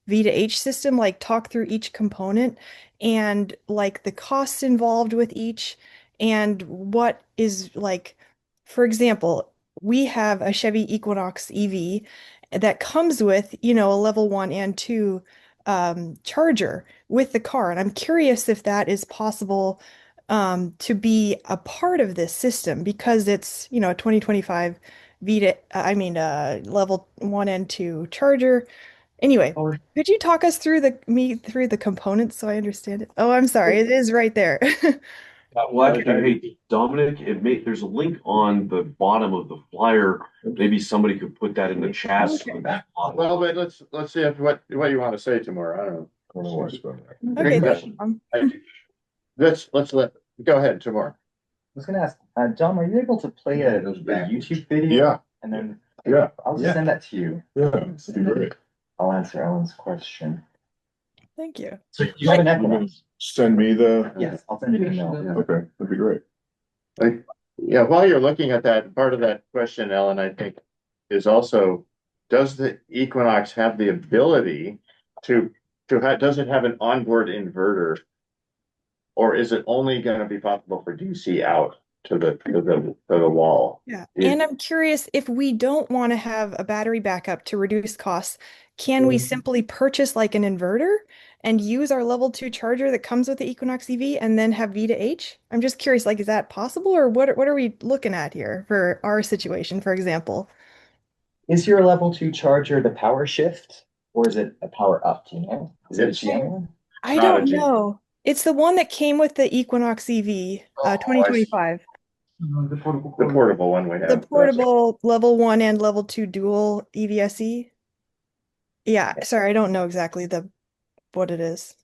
V to H system, like talk through each component and like the costs involved with each and what is like, for example, we have a Chevy Equinox EV that comes with, a level 1 and 2 charger with the car. And I'm curious if that is possible to be a part of this system because it's, a 2025 Vita, level 1 and 2 charger. Anyway, could you talk us through the components so I understand it? Oh, I'm sorry, it is right there. Well, actually, hey, Dominic, there's a link on the bottom of the flyer. Maybe somebody could put that in the chat. Well, but let's see what you want to say tomorrow. I don't know. Okay, Go ahead tomorrow. I was gonna ask, Dom, are you able to play a YouTube video? Yeah. And then I'll Yeah. send that to you. Yeah, that'd be great. I'll answer Ellen's question. Thank you. So you have an Equinox? Send me the. Yes, I'll send you an email. Okay, that'd be great. Yeah, while you're looking at that, part of that question, Ellen, I think, is also, does the Equinox have the ability does it have an onboard inverter? Or is it only going to be possible for DC out to the wall? Yeah. And I'm curious if we don't want to have a battery backup to reduce costs, can we simply purchase like an inverter and use our level 2 charger that comes with the Equinox EV and then have V to H? I'm just curious, like, is that possible or what are we looking at here for our situation, for example? Is your level 2 charger the power shift or is it a power up? Do you know? Is it a GM one? I don't know. It's the one that came with the Equinox EV 2025. The portable one we have. The portable level 1 and level 2 dual EVSE. Yeah, sorry, I don't know exactly what it is.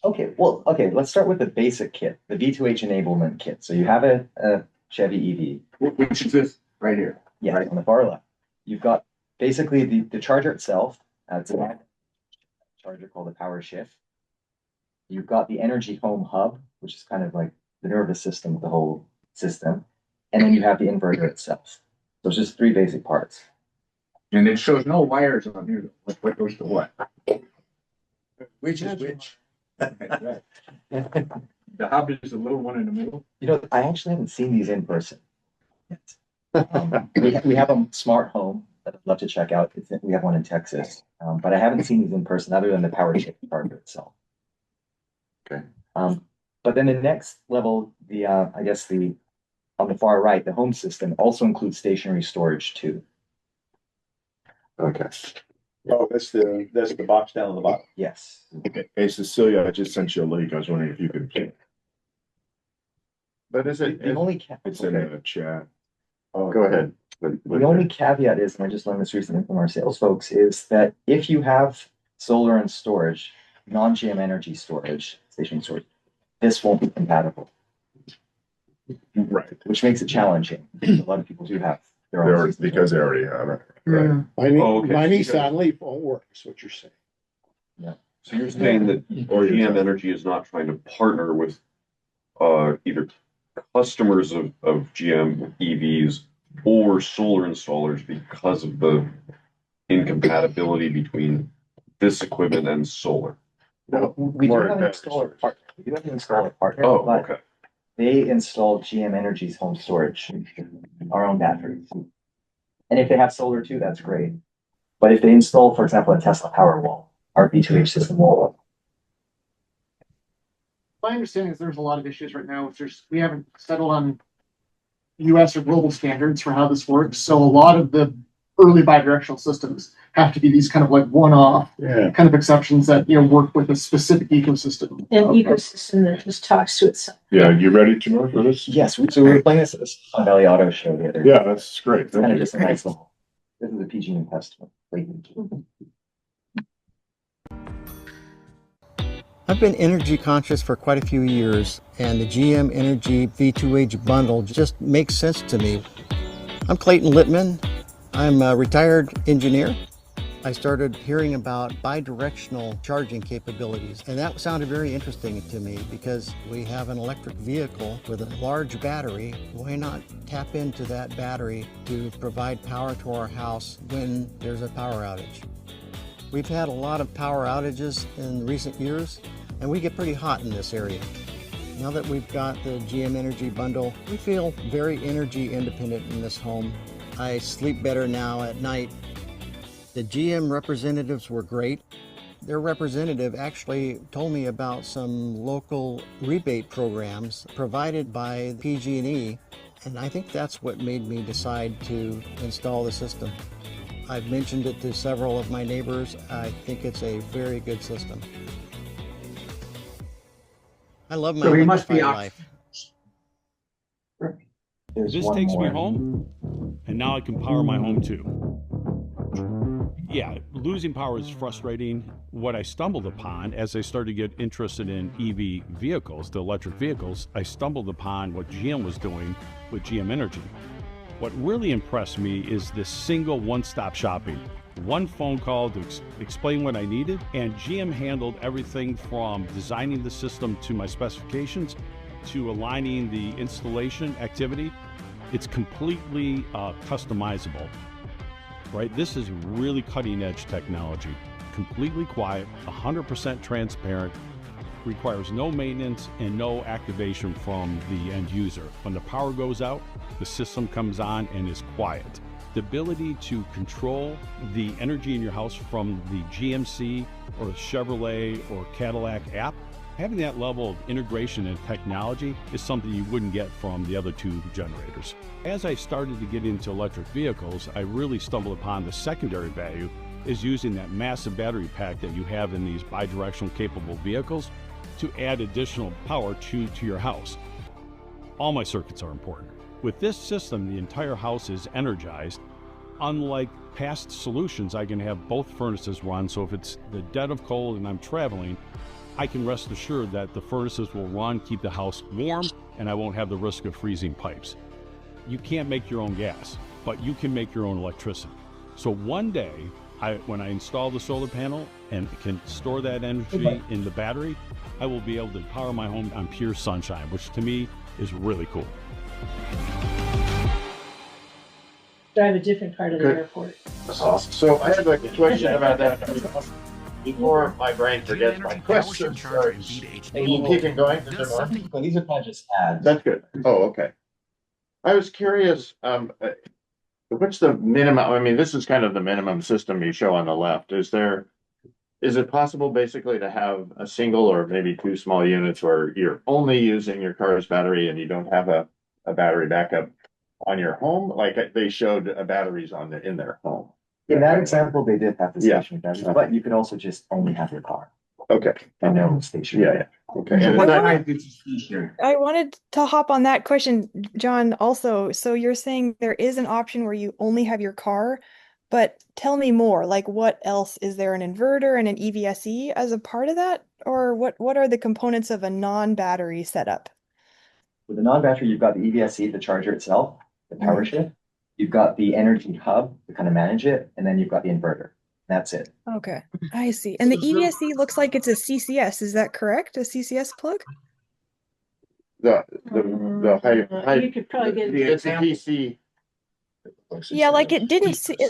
Okay, let's start with the basic kit, the V2H enablement kit. So you have a Chevy EV. Which is this right here. Yeah, right on the far left. You've got basically the charger itself. It's a charger called the power shift. You've got the energy home hub, which is kind of like the nervous system of the whole system. And then you have the inverter itself. So it's just 3 basic parts. And it shows no wires on here. What goes to what? Which is which? The hub is the little one in the middle. I actually haven't seen these in person yet. We have a smart home that I'd love to check out. We have one in Texas, but I haven't seen these in person other than the power shift charger itself. Okay. But then the next level, on the far right, the home system also includes stationary storage too. Okay. Oh, that's the box down on the bottom. Yes. Okay. Hey, Cecilia, I just sent you a link. I was wondering if you could. But is it? The only It's in the chat. Oh, go ahead. The only caveat is, and I just learned this recently from our sales folks, is that if you have solar and storage, non-GM energy storage, station storage, this won't be compatible. Right. Which makes it challenging. A lot of people do have their own systems. Because they already have it. Right. My Nissan Leaf won't work, is what you're saying. Yeah. So you're saying that GM Energy is not trying to partner with either customers of GM EVs or solar installers because of the incompatibility between this equipment and solar? No, we do have an installer partner. Oh, but okay. they install GM Energy's home storage, our own batteries. And if they have solar too, that's great. But if they install, for example, a Tesla Powerwall, our V2H system will. My understanding is there's a lot of issues right now. We haven't settled on US or global standards for how this works. So a lot of the early bidirectional systems have to be these kind of like one-off kind of exceptions that work with a specific ecosystem. An ecosystem that just talks to itself. Yeah, you ready to know for this? Yes, so we were playing this at the Sun Valley Auto Show the other day. Yeah, that's great. It's kind of just a nice little. This is a PG&E customer. I've been energy conscious for quite a few years, and the GM Energy V2H bundle just makes sense to me. I'm Clayton Littman. I'm a retired engineer. I started hearing about bi-directional charging capabilities, and that sounded very interesting to me because we have an electric vehicle with a large battery. Why not tap into that battery to provide power to our house when there's a power outage? We've had a lot of power outages in recent years, and we get pretty hot in this area. Now that we've got the GM Energy bundle, we feel very energy independent in this home. I sleep better now at night. The GM representatives were great. Their representative actually told me about some local rebate programs provided by PG&E, and I think that's what made me decide to install the system. I've mentioned it to several of my neighbors. I think it's a very good system. I love my electrified life. This takes me home, and now I can power my home too. Yeah, losing power is frustrating. What I stumbled upon as I started to get interested in EV vehicles, the electric vehicles, I stumbled upon what GM was doing with GM Energy. What really impressed me is this single one-stop shopping. One phone call to explain what I needed, and GM handled everything from designing the system to my specifications to aligning the installation activity. It's completely customizable. Right? This is really cutting edge technology, completely quiet, 100% transparent, requires no maintenance and no activation from the end user. When the power goes out, the system comes on and is quiet. The ability to control the energy in your house from the GMC or Chevrolet or Cadillac app, having that level of integration and technology is something you wouldn't get from the other two generators. As I started to get into electric vehicles, I really stumbled upon the secondary value is using that massive battery pack that you have in these bi-directional capable vehicles to add additional power to your house. All my circuits are important. With this system, the entire house is energized. Unlike past solutions, I can have both furnaces run, so if it's the dead of cold and I'm traveling, I can rest assured that the furnaces will run, keep the house warm, and I won't have the risk of freezing pipes. You can't make your own gas, but you can make your own electricity. So one day, when I install the solar panel and can store that energy in the battery, I will be able to power my home on pure sunshine, which to me is really cool. Drive a different part of the airport. That's awesome. So I have a question about that. Before my brain forgets my question, sorry. And you keep it going? Is there more? Well, these are kind of just ads. That's good. Oh, okay. I was curious, what's the minimum? I mean, this is kind of the minimum system you show on the left. Is it possible basically to have a single or maybe two small units where you're only using your car's battery and you don't have a battery backup on your home? Like they showed batteries in their home. In that example, they did have the Yeah. station batteries, but you can also just only have your car. Okay. And no station. Yeah. Okay. I wanted to hop on that question, John, also. So you're saying there is an option where you only have your car, but tell me more, like what else? Is there an inverter and an EVSE as a part of that? Or what are the components of a non-battery setup? With the non-battery, you've got the EVSE, the charger itself, the power shift. You've got the energy hub to kind of manage it, and then you've got the inverter. That's it. Okay, I see. And the EVSE looks like it's a CCS. Is that correct? A CCS plug? The high. You could probably get It's a DC. Yeah, like it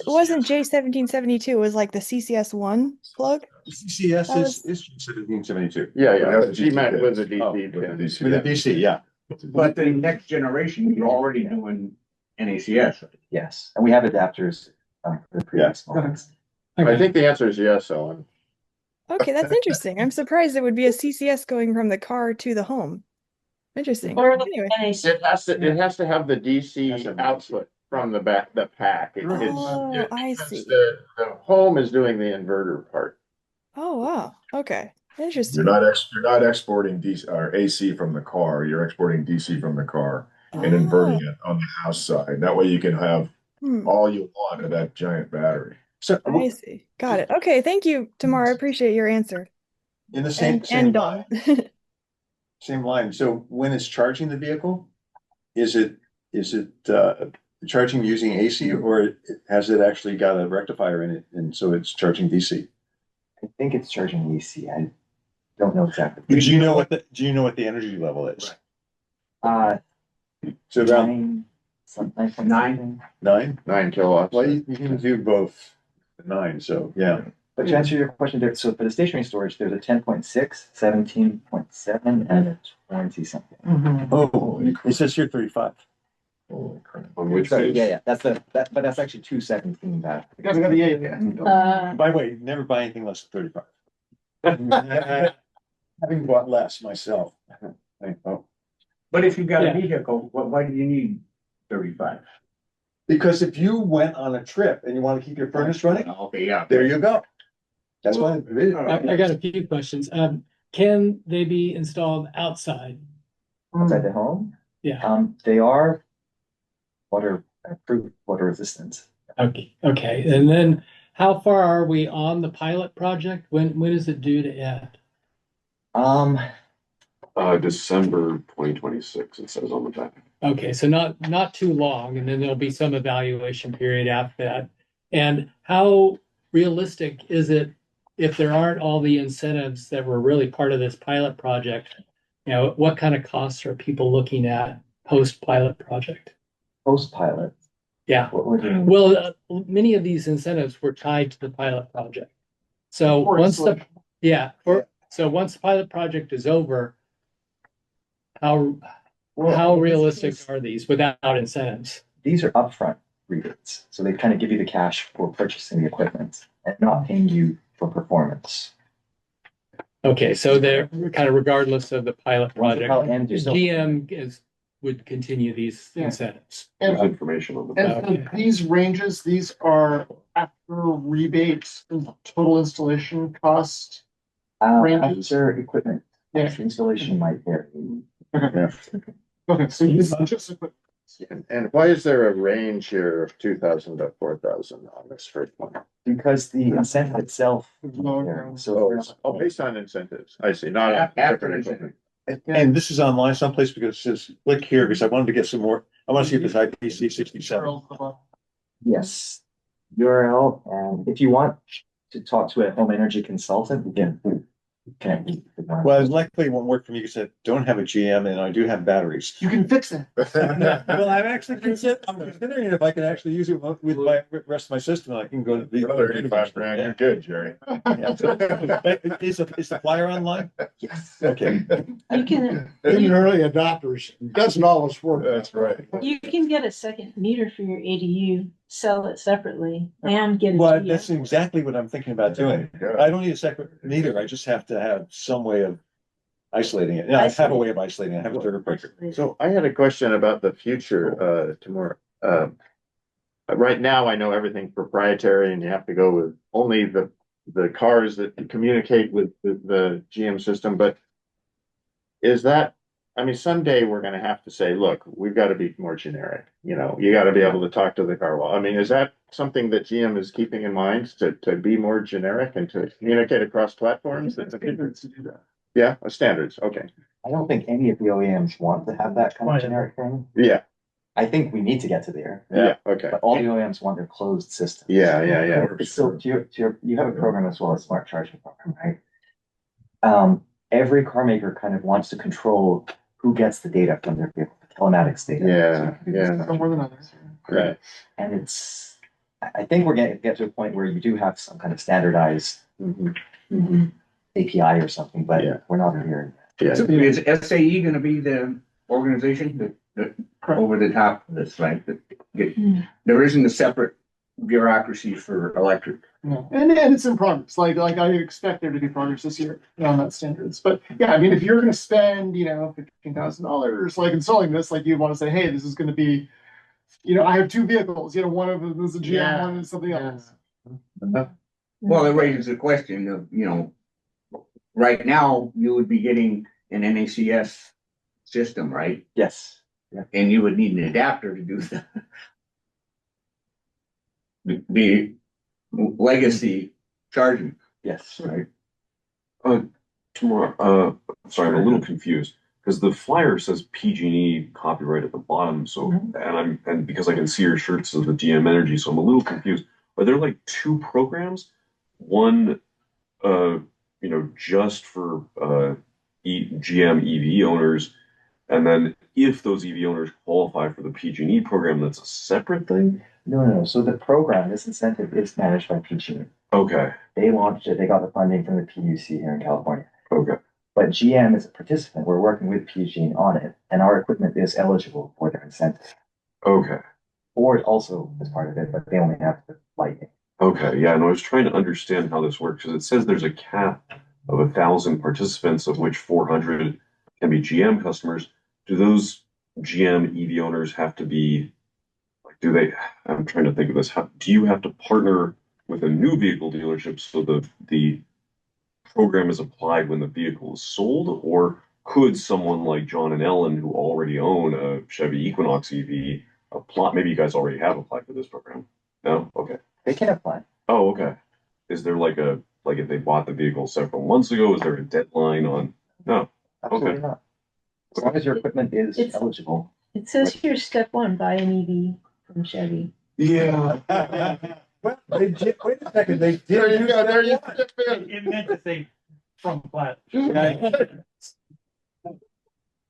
wasn't J1772. It was like the CCS1 plug. CCS That was- is 1772. Yeah. That's a GMAT with a Oh, DC. with a DC. With a DC, yeah. But the next generation, you're already doing NACS. Yes, and we have adapters for the previous models. I think the answer is yes, Ellen. Okay, that's interesting. I'm surprised it would be a CCS going from the car to the home. Interesting. Or Anyway. It has to have the DC output from the pack. I see. The home is doing the inverter part. Oh, wow. Okay. Interesting. You're not exporting DC or AC from the car. You're exporting DC from the car and inverting it on the house side. That way you can have all you want of that giant battery. So I see. Got it. Okay. Thank you, Tamara. I appreciate your answer. in the same And Dawn. same line. So when it's charging the vehicle, is it charging using AC, or has it actually got a rectifier in it, and so it's charging DC? I think it's charging AC. I don't know exactly. Do you know what the energy level is? So about nine kilowatts. Well, you can do both 9, so yeah. But to answer your question there, so for the stationary storage, there's a 10.6, 17.7, and a 20 something. Oh, it says here 35. On which Sorry, page? yeah, that's but that's actually 217 back. By the way, never buy anything less than 35. Having bought less myself. But if you got Yeah. a vehicle, why do you need 35? Because if you went on a trip and you want to keep your furnace running, Okay, yeah. there you go. That's why. I got a few questions. Can they be installed outside? Outside the home, Yeah. they are waterproof, water resistant. Okay. And then how far are we on the pilot project? When is it due to end? December 2026, it says on the back. Okay, so not too long, and then there'll be some evaluation period after that. And how realistic is it if there aren't all the incentives that were really part of this pilot project? You know, what kind of costs are people looking at post-pilot project? Post-pilot? Yeah. What do you mean? Well, many of these incentives were tied to the pilot project. So once the pilot project is over, how realistic are these without incentives? These are upfront rebates, so they kind of give you the cash for purchasing the equipment and not paying you for performance. Okay, so they're kind of regardless of the pilot project, And GM would continue these incentives. There's information on the back. And these ranges, these are after rebates and total installation cost. ranges. After equipment, Yeah. installation might vary. Okay, so this is just equipment. And why is there a range here of 2,000 to 4,000 on this first one? Because the incentive itself. Based on incentives. I see, not After different equipment. And this is online someplace because it says click here because I wanted to get some more. I want to see if it's IPC 67. Yes, URL, and if you want to talk to a home energy consultant, again, Well, it likely won't work for me because I don't have a GM and I do have batteries. You can fix it. Well, I'm considering if I can actually use it with my rest of my system. I can go to the Another 85 grand, you're good, Jerry. Is the flyer online? Yes. Okay. You can, In early adopters, doesn't always work. That's right. you can get a second meter for your ADU, sell it separately and get a Well, GM. that's exactly what I'm thinking about doing. I don't need a separate meter. I just have to have some way of isolating it. Yeah, I have a way of isolating it. I have a third pressure. So I had a question about the future, tomorrow. Right now, I know everything's proprietary and you have to go with only the cars that communicate with the GM system, but is that, I mean, someday we're gonna have to say, look, we've got to be more generic, you know, you got to be able to talk to the car wall. I mean, is that something that GM is keeping in mind to be more generic and to communicate across platforms? Standards to do that. Yeah, standards, okay. I don't think any of the OEMs want to have that kind of generic thing. Yeah. I think we need to get to there. Yeah, okay. But all the OEMs want their closed system. Yeah. So you have a program as well, a smart charging program, right? Every car maker kind of wants to control who gets the data from their vehicle, the telematics data. Some more than others. Right. And I think we're going to get to a point where you do have some kind of standardized API or something, but we're not here. Yeah. So is SAE gonna be the organization that over the top of this, right? There isn't a separate bureaucracy for electric. No. And it's in progress. Like I expect there to be progress this year on that standards. But yeah, I mean, if you're gonna spend, $15,000 like installing this, like you want to say, hey, this is gonna be, I have two vehicles, one of them is a GM, one is something else. Well, it raises the question of, right now you would be getting an NACS system, right? Yes. And you would need an adapter to do the legacy charging. Yes. Right. Tomorrow, sorry, I'm a little confused. because the flyer says PG&E copyright at the bottom. So, and because I can see your shirts of the GM Energy, so I'm a little confused. Are there like two programs? One, just for GM EV owners, and then if those EV owners qualify for the PG&E program, that's a separate thing? No. So the program, this incentive is managed by PG&E. Okay. They launched it. They got the funding from the PUC here in California. Okay. But GM is a participant. We're working with PG&E on it, and our equipment is eligible for their incentive. Okay. Ford also is part of it, but they only have the lighting. Okay. Yeah. And I was trying to understand how this works because it says there's a cap of 1,000 participants, of which 400 can be GM customers. Do those GM EV owners have to be like? I'm trying to think of this. Do you have to partner with a new vehicle dealership so the program is applied when the vehicle is sold, or could someone like John and Ellen who already own a Chevy Equinox EV apply? Maybe you guys already have applied for this program. No? Okay. They can apply. Oh, okay. Is there like if they bought the vehicle several months ago, is there a deadline on? No. Absolutely not. As long as your equipment is eligible. It says here, step 1, buy an EV from Chevy. Yeah. Well, wait a second. They did. There you go. There you go. It meant to say from plat.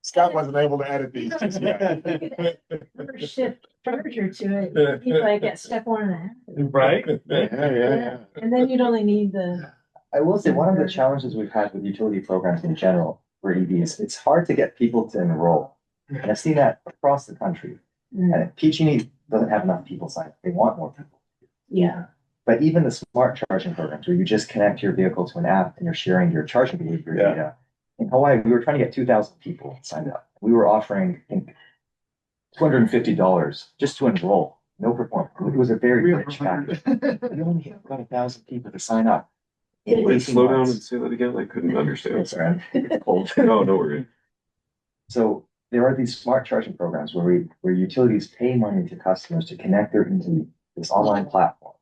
Scott wasn't able to edit these just yet. First shift charger to it, you like at step 1.5. Right? Yeah. And then you'd only need the. I will say one of the challenges we've had with utility programs in general for EVs, it's hard to get people to enroll. And I've seen that across the country. And PG&E doesn't have enough people sign up. They want more people. Yeah. But even the smart charging programs where you just connect your vehicle to an app and you're sharing your charging behavior data. In Hawaii, we were trying to get 2,000 people signed up. We were offering, I think, $250 just to enroll. No performance. It was a very rich package. We only got 1,000 people to sign up. Wait, slow down and say that again. I couldn't understand. That's right. No, no worries. So there are these smart charging programs where utilities pay money to customers to connect their into this online platform.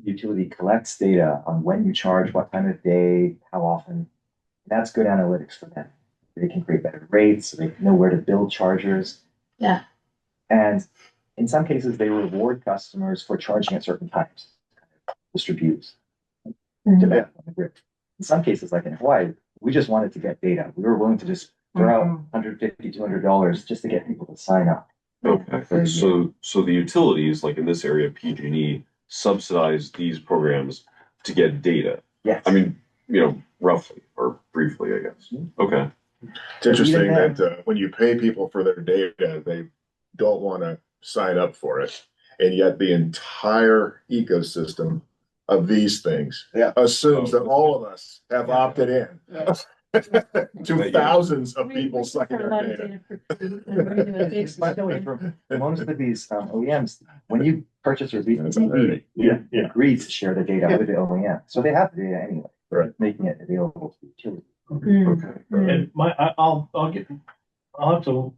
Utility collects data on when you charge, what time of day, how often. That's good analytics for them. They can create better rates, so they know where to build chargers. Yeah. And in some cases, they reward customers for charging at certain times. Distributes. In some cases, like in Hawaii, we just wanted to get data. We were willing to just throw out $150, $200 just to get people to sign up. Okay. So the utilities, like in this area, PG&E, subsidize these programs to get data. Yes. I mean, roughly or briefly, I guess. Okay. It's interesting that when you pay people for their data, they don't want to sign up for it. And yet the entire ecosystem of these things assumes that all of us have opted in to thousands of people sucking our data. By the way, for most of these OEMs, when you purchase your EV, you agree to share the data with the OEM. So they have the data anyway, making it available to the utility. Okay. And I'll have to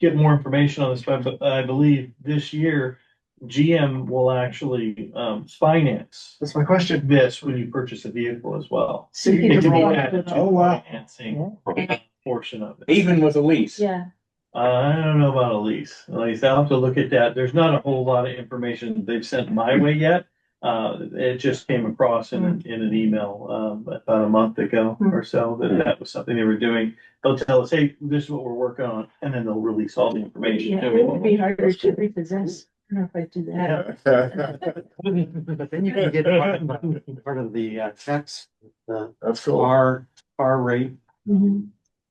get more information on this, but I believe this year GM will actually finance. That's my question. This when you purchase a vehicle as well. So you can roll add that it. Oh, wow. Financing portion of it. Even with a lease. Yeah. I don't know about a lease. I'll have to look at that. There's not a whole lot of information they've sent my way yet. It just came across in an email about a month ago or so that was something they were doing. They'll tell us, hey, this is what we're working on, and then they'll release all the information. Yeah, it would be harder to repossess. I don't know if I do that. But then you can get part of the tax, That's cool. car rate,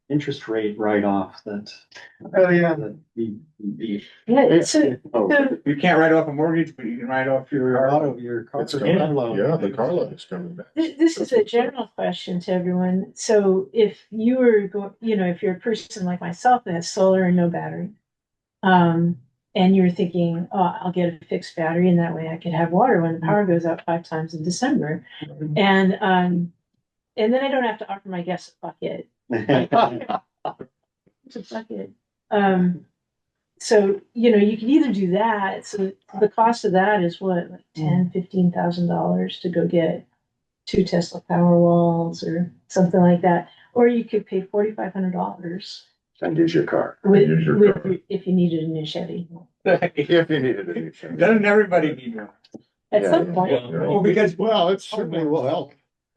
interest rate write-off that. Oh, yeah. Yeah, so You can't write off a mortgage, but you can write off your car It's coming. Yeah, the car loan is coming back. this is a general question to everyone. So if you were if you're a person like myself that has solar and no battery, and you're thinking, oh, I'll get a fixed battery and that way I could have water when the power goes out 5 times in December. And then I don't have to offer my guests a bucket. It's a bucket. So, you can either do that. So the cost of that is what, like $10,000-$15,000 to go get 2 Tesla Powerwalls or something like that. Or you could pay $4,500 And use your car. with, Use your with, car. if you needed a new Chevy. If you needed a new Chevy. Doesn't everybody need one? At Yeah, some yeah, point. yeah. Well, because, well, it certainly will help.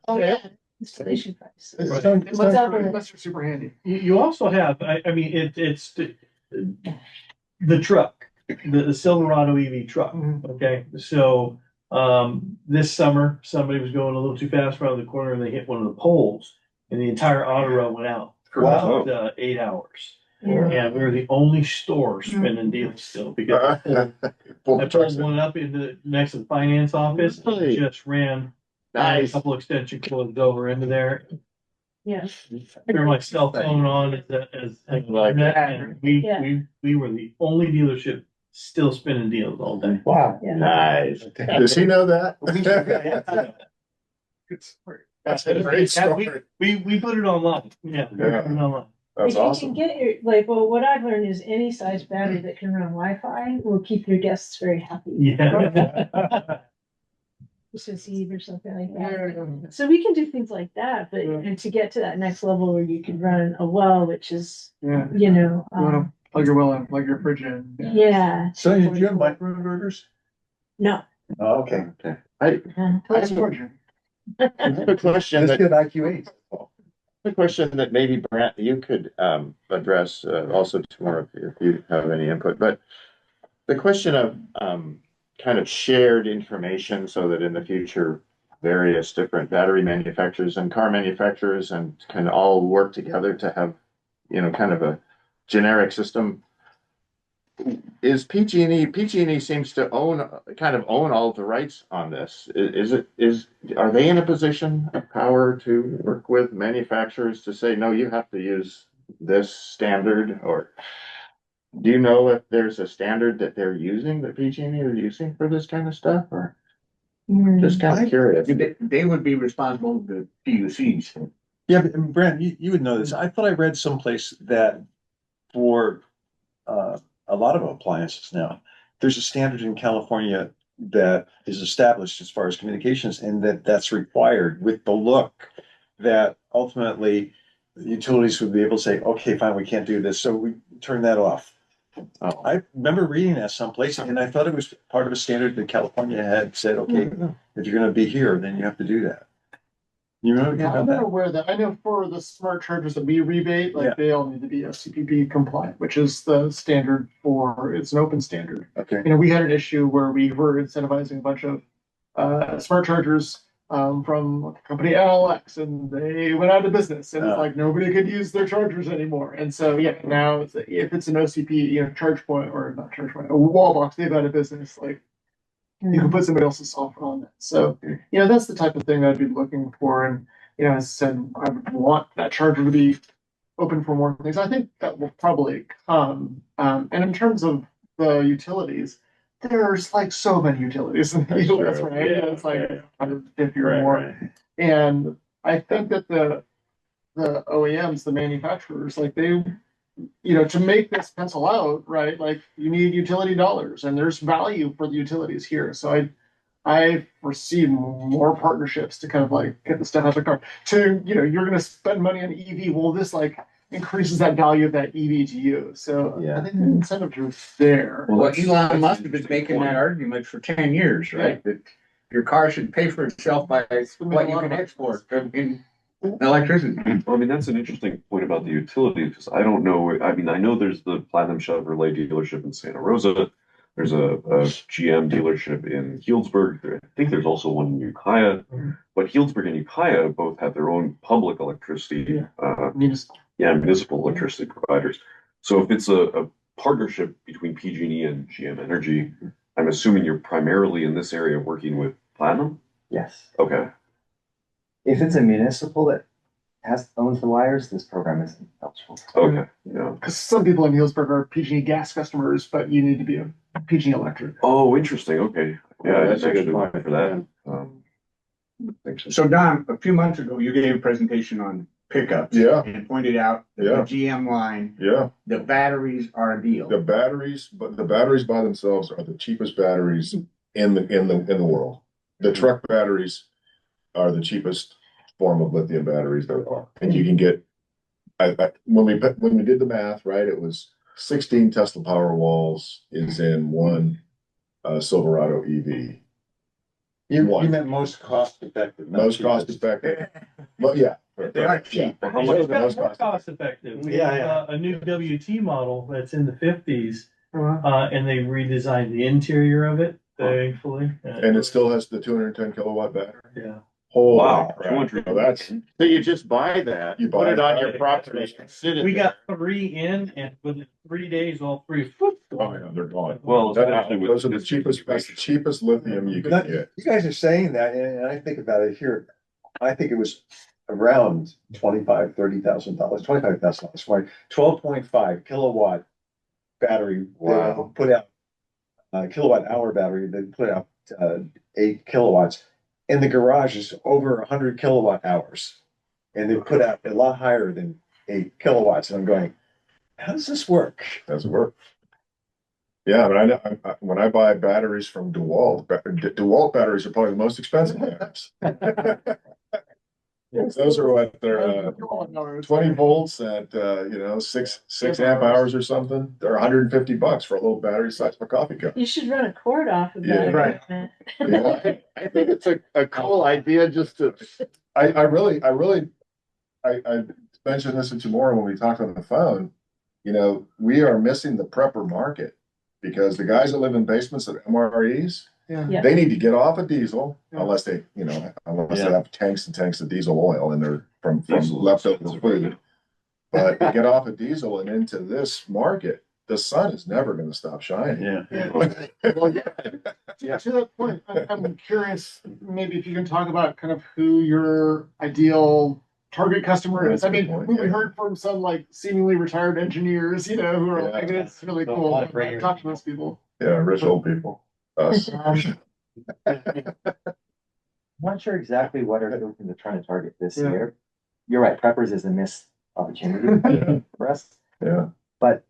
Oh, yeah, installation price. It's- What's up with it? Unless you're super handy. You also have, I mean, it's the truck, the Silverado EV truck, okay? So, this summer, somebody was going a little too fast around the corner and they hit one of the poles and the entire auto row went out for Wow. about 8 hours. Yeah. And we were the only store spending deals still because I pulled one up into next to the finance office and just ran a couple extension cords over into there. Yeah. Turn my cell phone on as internet, and we were the only dealership still spinning deals all day. Wow. Yeah. Nice. Does he know that? That's a great story. We put it online. Yeah. We put it online. That's If you awesome. can get your, like, well, what I've learned is any size battery that can run Wi-Fi will keep your guests very happy. Yeah. Christmas Eve or something like that. So we can do things like that, but and to get to that next level where you can run a well, which is, Yeah. you know, You wanna plug your well in, plug your fridge in. yeah. So did you have microinverters? No. Oh, okay. I That's fortune. have a question Let's that, get IQ8. a question that maybe Brant, you could address also tomorrow if you have any input, but the question of kind of shared information so that in the future various different battery manufacturers and car manufacturers and can all work together to have, you know, kind of a generic system. Is PG&E seems to kind of own all the rights on this. Are they in a position of power to work with manufacturers to say, no, you have to use this standard? Or do you know if there's a standard that they're using, that PG&E is using for this kind of stuff? Or just kind of curious. They would be responsible for the PUCs. Yeah, but Brent, you would know this. I thought I read someplace that for a lot of appliances now, there's a standard in California that is established as far as communications, and that's required with the look that ultimately utilities would be able to say, okay, fine, we can't do this, so we turn that off. I remember reading that someplace, and I thought it was part of a standard that California had said, okay, if you're gonna be here, then you have to do that. You know? Yeah, I'm not aware of that. I know for the smart chargers that we rebate, like they all need to be FCPP compliant, which is the standard for, it's an open standard. Okay. You know, we had an issue where we were incentivizing a bunch of smart chargers from company LX, and they went out of business, and it's like nobody could use their chargers anymore. And so now if it's an OCP, you know, charge point or not charge point, a wall box, they've out of business, like you can put somebody else's software on that. So, you know, that's the type of thing I'd be looking for. And, you know, as I said, I would want that charger to be open for more things. I think that will probably come. And in terms of the utilities, there's like so many utilities in the US, right? Yeah. It's like 150 or more. Right. And I think that the OEMs, the manufacturers, like they, you know, to make this pencil out, right? Like you need utility dollars, and there's value for the utilities here. So I foresee more partnerships to kind of like get the stuff out of the car. To, you know, you're going to spend money on EV. Well, this like increases that value of that EV to you. So I think the incentive is there. Well, Elon Musk has been making that argument for 10 years, right? That your car should pay for itself by what you can export in electricity. Well, I mean, that's an interesting point about the utility, because I don't know. I mean, I know there's the Platinum Chevrolet dealership in Santa Rosa. There's a GM dealership in Healdsburg. I think there's also one in Ukiah. But Healdsburg and Ukiah both have their own public electricity, municipal electricity providers. So if it's a partnership between PG&E and GM Energy, I'm assuming you're primarily in this area working with Platinum? Yes. Okay. If it's a municipal that owns the wires, this program isn't eligible. Okay. Yeah. Because some people in Healdsburg are PG&E gas customers, but you need to be a PG&E electric. Oh, interesting. Okay. Yeah, that's a good actually point for that. So Don, a few months ago, you gave a presentation on pickups. Yeah. And pointed out that the GM line, the batteries are a deal. The batteries by themselves are the cheapest batteries in the world. The truck batteries are the cheapest form of lithium batteries there are. And you can get when we did the math, right, it was 16 Tesla Powerwalls is in one Silverado EV. You meant most cost effective. not Most cheapest. cost effective. Well, yeah. They aren't cheap. Yeah. Well, it's got more cost effective. We have a new WT model that's in the 50s, and they redesigned the interior of it, thankfully. And it still has the 210 kilowatt battery. Yeah. Holy Wow. crap. Well, that's So you just buy that, You put buy it on that. your property, and sit it We there. got 3 in, and within 3 days, all 3. oh yeah, they're gone. Well, That- especially with those are the cheapest. That's the cheapest lithium you can Not- get. You guys are saying that, and I think about it here. I think it was around $25,000, $30,000, $25,000 for a 12.5 kilowatt battery. Wow. Put out kilowatt hour battery. They put out 8 kilowatts, and the garage is over 100 kilowatt hours, and they put out a lot higher than 8 kilowatts. And I'm going, how does this work? Does it work? Yeah, but I know when I buy batteries from DeWalt, DeWalt batteries are probably the most expensive batteries. Those are what they're 20 volts at 6 amp hours or something. They're $150 for a little battery size of a coffee cup. You should run a cord off of Yeah. that. Right. equipment. I think it's a cool idea just to. I mentioned this to Maura when we talked on the phone. We are missing the prepper market because the guys that live in basements at MREs, Yeah. they need to get off of diesel unless they have tanks and tanks of diesel oil and they're from leftover food. But to get off of diesel and into this market, the sun is never going to stop shining. Well, yeah. To that point, I'm curious, maybe if you can talk about kind of who your ideal target customer is. I mean, we heard from some like seemingly retired engineers, who are like, it's really cool. I've talked to those people. Yeah, rich old people. Us. I'm not sure exactly what are they're trying to target this year. You're right, preppers is a missed opportunity for us. Yeah. But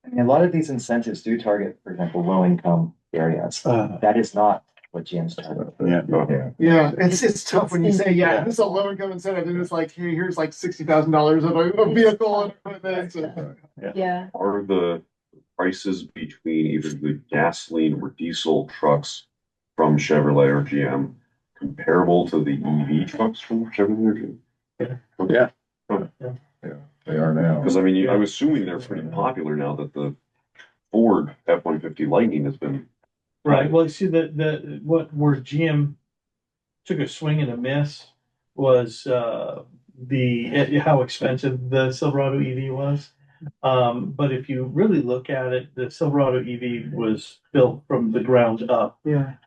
I mean, a lot of these incentives do target, for example, low income areas. That is not what GM's targeting. Yeah, it's tough when you say, this is a low income incentive, and it's like, hey, here's like $60,000 of a vehicle and equipment. Yeah. Are the prices between either the gasoline or diesel trucks from Chevrolet or GM comparable to the EV trucks from Chevrolet or GM? Yeah, they are now. Because I mean, I'm assuming they're pretty popular now that the Ford F-150 Lightning has been. Right. Well, see, where GM took a swing and a miss was how expensive the Silverado EV was. But if you really look at it, the Silverado EV was built from the ground up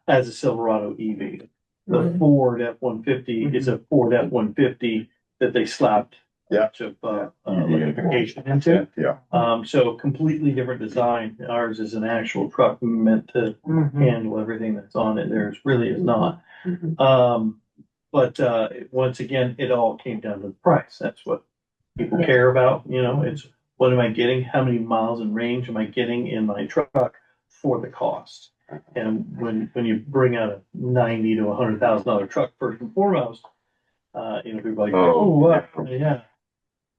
as a Silverado EV. The Ford F-150 is a Ford F-150 that they slapped of electrification into. So completely different design. Ours is an actual truck meant to handle everything that's on it. Theirs really is not. But once again, it all came down to the price. That's what people care about. It's what am I getting? How many miles in range am I getting in my truck for the cost? And when you bring out a $90,000 to $100,000 truck, first and foremost, people are like,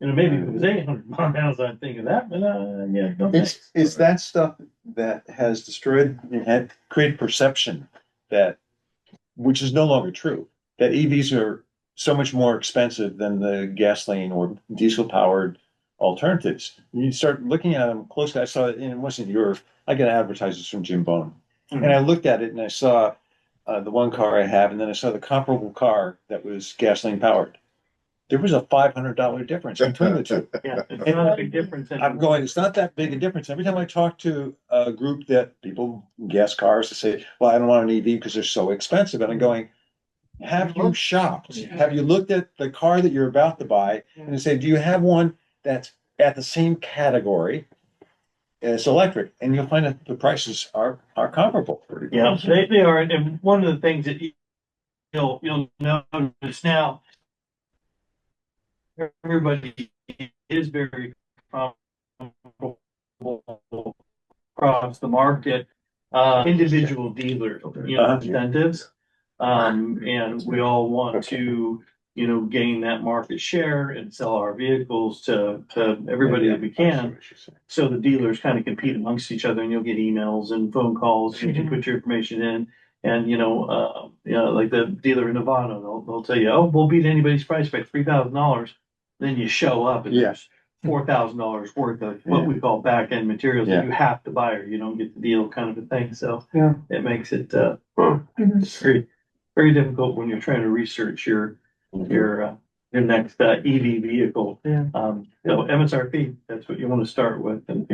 maybe if it was 800 miles, I'd think of that, but no thanks. It's that stuff that has destroyed and had created perception which is no longer true, that EVs are so much more expensive than the gasoline or diesel powered alternatives. You start looking at them closely. I saw it, and it wasn't I get advertisements from Jim Bone. And I looked at it and I saw the one car I have, and then I saw the comparable car that was gasoline powered. There was a $500 difference between the two. It's not a big difference. I'm going, it's not that big a difference. Every time I talk to a group that people gas cars to say, well, I don't want an EV because they're so expensive. And I'm going, have you shopped? Have you looked at the car that you're about to buy and say, do you have one that's at the same category as electric? And you'll find that the prices are comparable. Yeah, they are. And one of the things that you'll notice now, everybody is very comfortable across the market. Individual dealers, incentives, and we all want to gain that market share and sell our vehicles to everybody that we can. So the dealers kind of compete amongst each other, and you'll get emails and phone calls. You can put your information in, and like the dealer in Nevada, they'll tell you, oh, we'll beat anybody's price by $3,000. Then you show up and there's $4,000 worth of what we call back end materials that you have to buy, or you don't get the deal, kind of a thing. So it makes it very, very difficult when you're trying to research your next EV vehicle. MSRP, that's what you want to start with. And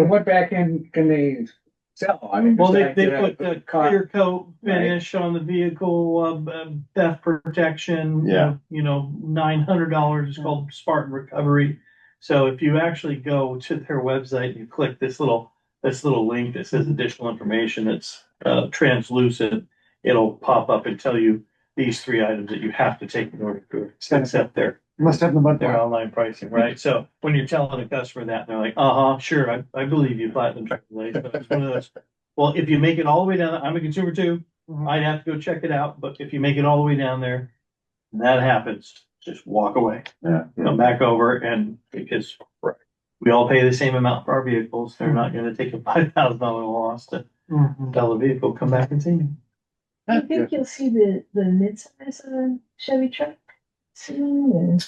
what back end can they sell? I mean, well, they put the clear coat finish on the vehicle, theft protection. $900 is called Spartan Recovery. So if you actually go to their website and you click this little link that says additional information, it's translucent. It'll pop up and tell you these 3 items that you have to take in order to accept their online pricing, right? So when you're telling a customer that, they're like, sure, I believe you, Platinum AAA. But it's one of those, well, if you make it all the way down, I'm a consumer too. I'd have to go check it out. But if you make it all the way down there, and that happens, just walk away. Come back over, and because we all pay the same amount for our vehicles, they're not going to take a $5,000 loss to sell the vehicle, come back and see you. Do you think you'll see the midsize Chevy truck soon?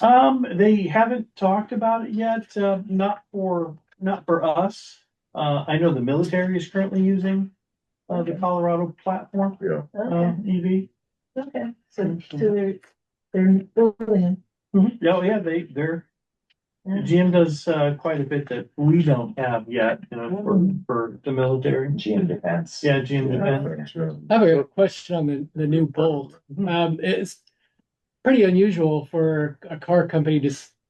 They haven't talked about it yet. Not for us. I know the military is currently using the Colorado platform. EV. Okay, so they're building. Oh yeah, they're. GM does quite a bit that we don't have yet, for the military. GM Defense. Yeah, GM Defense. I have a question on the new Bolt. It's pretty unusual for a car company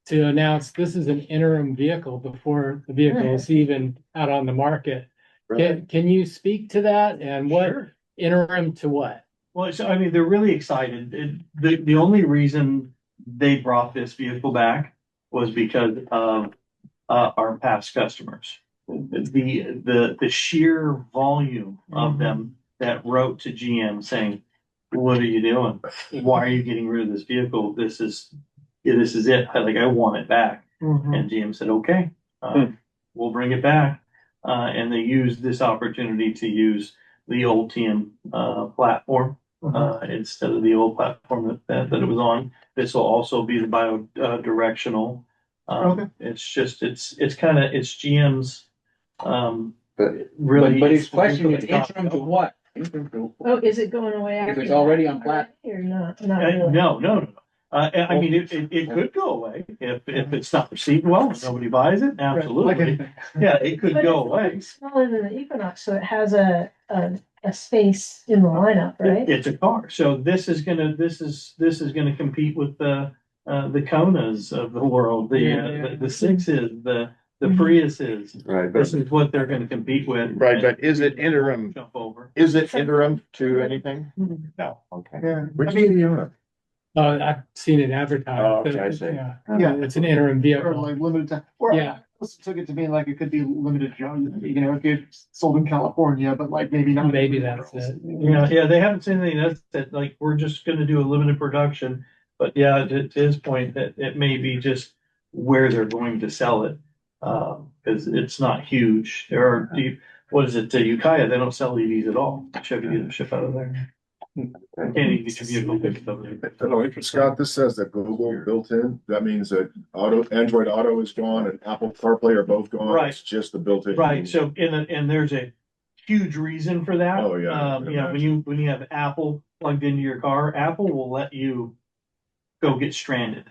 to announce this is an interim vehicle before the vehicle is even out on the market. Can you speak to that, and what interim to what? Well, so I mean, they're really excited. The only reason they brought this vehicle back was because of our past customers. The sheer volume of them that wrote to GM saying, "What are you doing? Why are you getting rid of this vehicle? This is it. I want it back." And GM said, "Okay, we'll bring it back." And they used this opportunity to use the old TM platform instead of the old platform that it was on. This will also be the bi-directional. It's GM's. Really, but his question is interim to what? Oh, is it going away if after it's already that on platform? or not? Not really. No. I mean, it could go away if it's not received well, and nobody buys it. Absolutely, yeah, it could But go it's away. smaller than the Equinox, so it has a space in the lineup, right? It's a car, so this is gonna compete with the Konas of the world, the Sixes, the Priuses. Right. This is what they're going to compete with. Right, but is it interim? Jump over. Is it interim to anything? No. Okay. Which interim? I've seen it advertised. Oh, okay, I see. Yeah. It's an interim Or vehicle. like limited time. Or Yeah. I also took it to mean like it could be limited, it could sold in California, but like maybe not. Maybe that's it. Yeah, they haven't seen anything that like we're just going to do a limited production. But yeah, to his point, that it may be just where they're going to sell it, because it's not huge. There are what is it? Ukiah, they don't sell EVs at all. Chevy dealership out of there. Can't even get your vehicle picked up there. Scott, this says that Google built in. That means that Android Auto is gone and Apple CarPlay are both gone. Right. It's just the built-in. Right. So and there's a huge reason for that. Oh, yeah. When you have Apple plugged into your car, Apple will let you go get stranded.